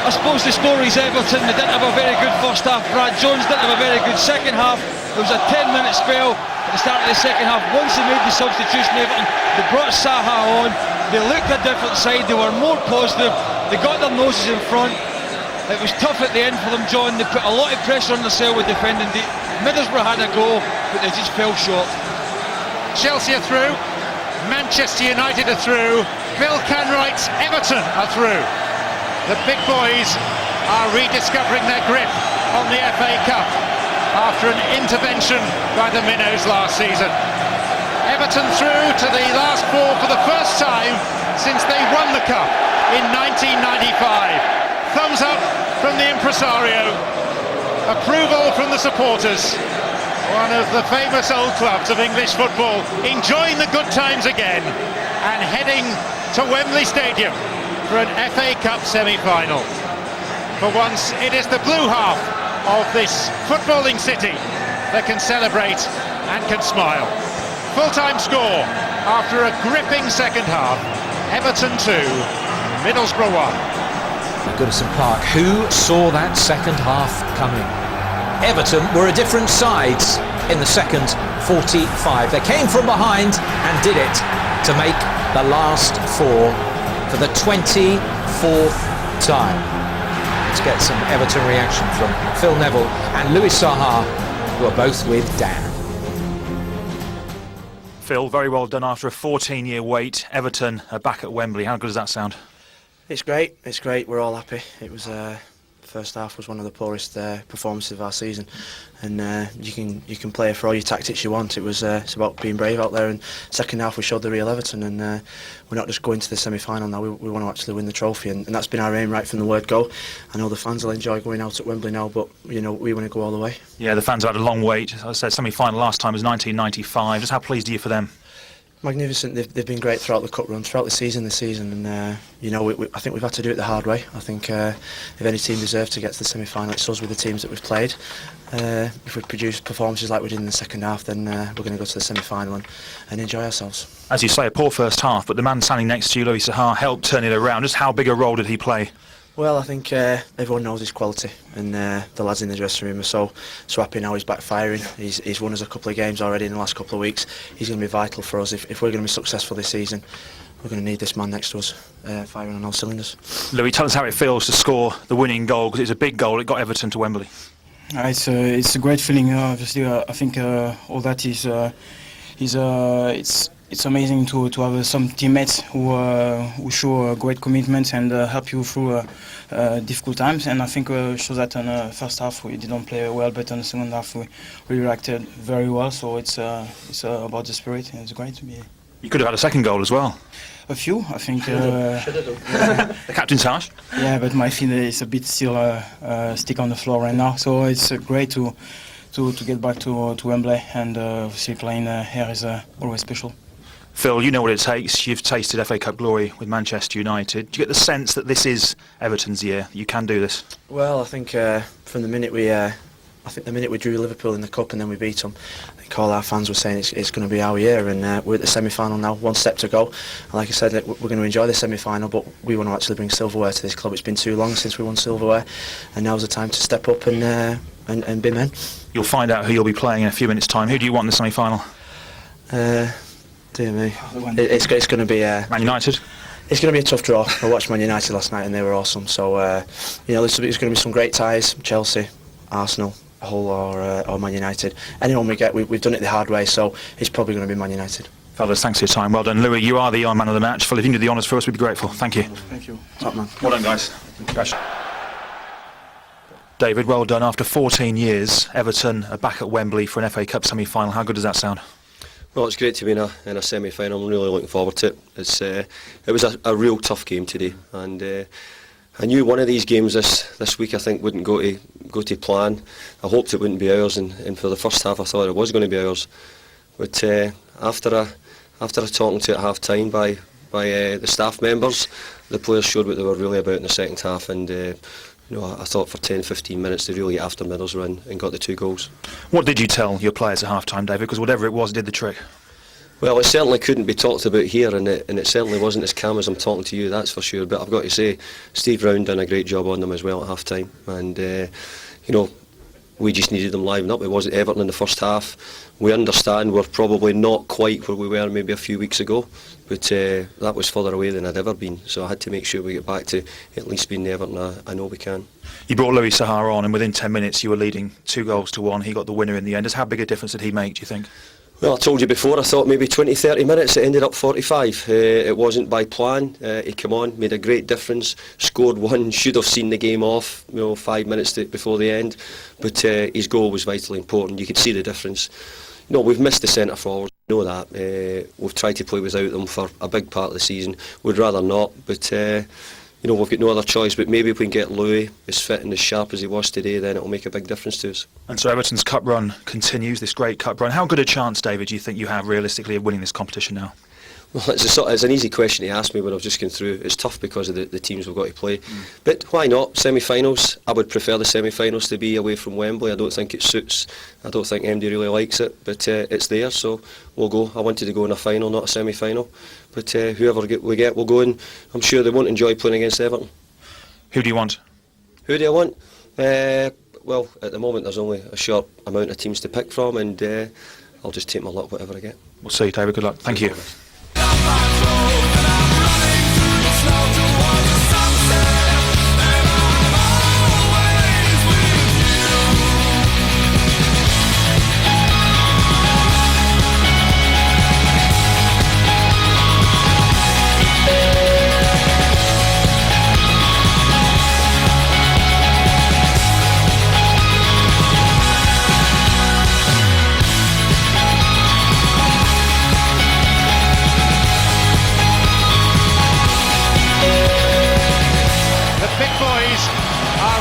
S2: I suppose the story's Everton. They didn't have a very good first half. Brad Jones didn't have a very good second half. There was a 10-minute spell at the start of the second half. Once they made the substitution, Everton, they brought Saha on. They looked a different side, they were more positive, they got their noses in front. It was tough at the end for them, John. They put a lot of pressure on themselves with defending. Middlesbrough had a go, but they just fell short.
S1: Chelsea are through, Manchester United are through, Bill Canwright's Everton are through. The big boys are rediscovering their grip on the FA Cup after an intervention by the Minnows last season. Everton through to the last four for the first time since they won the Cup in 1995. Thumbs up from the impresario, approval from the supporters. One of the famous old clubs of English football enjoying the good times again and heading to Wembley Stadium for an FA Cup semi-final. For once, it is the blue half of this footballing city that can celebrate and can smile. Full-time score after a gripping second half. Everton 2, Middlesbrough 1.
S5: Goodison Park, who saw that second half coming? Everton were a different side in the second 45. They came from behind and did it to make the last four for the 24th time. Let's get some Everton reaction from Phil Neville and Louis Saha, who are both with Dan.
S6: Phil, very well done after a 14-year wait. Everton are back at Wembley. How good does that sound?
S7: It's great. We're all happy. It was first half was one of the poorest performances of our season, and you can play for all your tactics you want. It's about being brave out there. And second half we showed the real Everton, and we're not just going to the semi-final now. We want to actually win the trophy, and that's been our aim right from the word go. I know the fans will enjoy going out at Wembley now, but we want to go all the way. Yeah,
S6: the fans have had a long wait. As I said, semi-final last time was 1995. Just how pleased are you for them?
S7: Magnificent. They've been great throughout the cup run, throughout the season this season, and I think we've had to do it the hard way. I think if any team deserves to get to the semi-final, it's us with the teams that we've played. If we produce performances like we did in the second half, then we're going to go to the semi-final and enjoy ourselves.
S6: As you say, a poor first half, but the man standing next to you, Louis Saha, helped turn it around. Just how big a role did he play?
S7: Well, I think everyone knows his quality, and the lads in the dressing room are so happy now he's back firing. He's won us a couple of games already in the last couple of weeks. He's going to be vital for us. If we're going to be successful this season, we're going to need this man next to us, firing on all cylinders.
S6: Louis, tell us how it feels to score the winning goal, because it's a big goal. It got Everton to Wembley.
S8: It's a great feeling. Obviously, I think all that is it's amazing to have some teammates who show great commitment and help you through difficult times. And I think shows that in the first half we didn't play well, but in the second half we reacted very well. So it's about the spirit, and it's great to be here.
S6: You could have had a second goal as well.
S8: A few, I think.
S7: Should have done.
S6: The captain's harsh.
S8: Yeah, but my feet is a bit still stick on the floor right now. So it's great to to get back to Wembley, and obviously playing here is always special.
S6: Phil, you know what it takes. You've tasted FA Cup glory with Manchester United. Do you get the sense that this is Everton's year? You can do this?
S7: Well, I think from the minute we drew Liverpool in the cup and then we beat them, I think all our fans were saying it's going to be our year, and we're at the semi-final now, one step to go. And like I said, we're going to enjoy the semi-final, but we want to actually bring silverware to this club. It's been too long since we won silverware, and now's the time to step up and be men.
S6: You'll find out who you'll be playing in a few minutes' time. Who do you want in the semi-final?
S7: Dear me, it's going to be
S6: Man United?
S7: It's going to be a tough draw. I watched Man United last night and they were awesome. So there's going to be some great ties. Chelsea, Arsenal, Hull or Man United. Anyone we get, we've done it the hard way. So it's probably going to be Man United.
S6: Fellas, thanks for your time. Well done, Louis. You are the man of the match. Phil, if you can do the honours for us, we'd be grateful. Thank you.
S8: Thank you.
S7: Top man.
S6: Well done, guys. David, well done. After 14 years, Everton are back at Wembley for an FA Cup semi-final. How good does that sound?
S9: Well, it's great to be in a semi-final. I'm really looking forward to it. It was a real tough game today, and I knew one of these games this week I think wouldn't go to plan. I hoped it wouldn't be ours, and for the first half I thought it was going to be ours. But after a talking to at half time by the staff members, the players showed what they were really about in the second half, and I thought for 10-15 minutes they really got after Middlesbrough and got the 2 goals. What did you tell your players at half-time, David? Because whatever it was, it did the trick. Well, it certainly couldn't be talked about here, and it certainly wasn't as calm as I'm talking to you, that's for sure. But I've got to say, Steve Brown done a great job on them as well at half-time. And, we just needed them livened up. It wasn't Everton in the first half. We understand we're probably not quite where we were maybe a few weeks ago, but that was further away than I'd ever been. So I had to make sure we get back to at least being the Everton I know we can. You brought Louis Saha on, and within 10 minutes you were leading 2-1. He got the winner in the end. How big a difference did he make, do you think? Well, I told you before, I thought maybe 20-30 minutes, it ended up 45. It wasn't by plan. He came on, made a great difference, scored one, should have seen the game off 5 minutes before the end, but his goal was vitally important. You could see the difference. We've missed the centre forwards, we know that. We've tried to play without them for a big part of the season. We'd rather not, but we've got no other choice. But maybe if we can get Louis as fit and as sharp as he was today, then it'll make a big difference to us. And so Everton's cup run continues, this great cup run. How good a chance, David, do you think you have realistically of winning this competition now? Well, it's an easy question to ask me when I've just gone through. It's tough because of the teams we've got to play. But why not? Semi-finals, I would prefer the semi-finals to be away from Wembley. I don't think it suits. I don't think MD really likes it, but it's there, so we'll go. I wanted to go in a final, not a semi-final. But whoever we get, we'll go in. I'm sure they won't enjoy playing against Everton. Who do you want? Who do I want? Well, at the moment there's only a short amount of teams to pick from, and I'll just take my luck whatever I get. We'll see, David. Good luck. Thank you.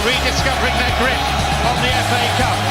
S1: Rediscovering their grip on the FA Cup.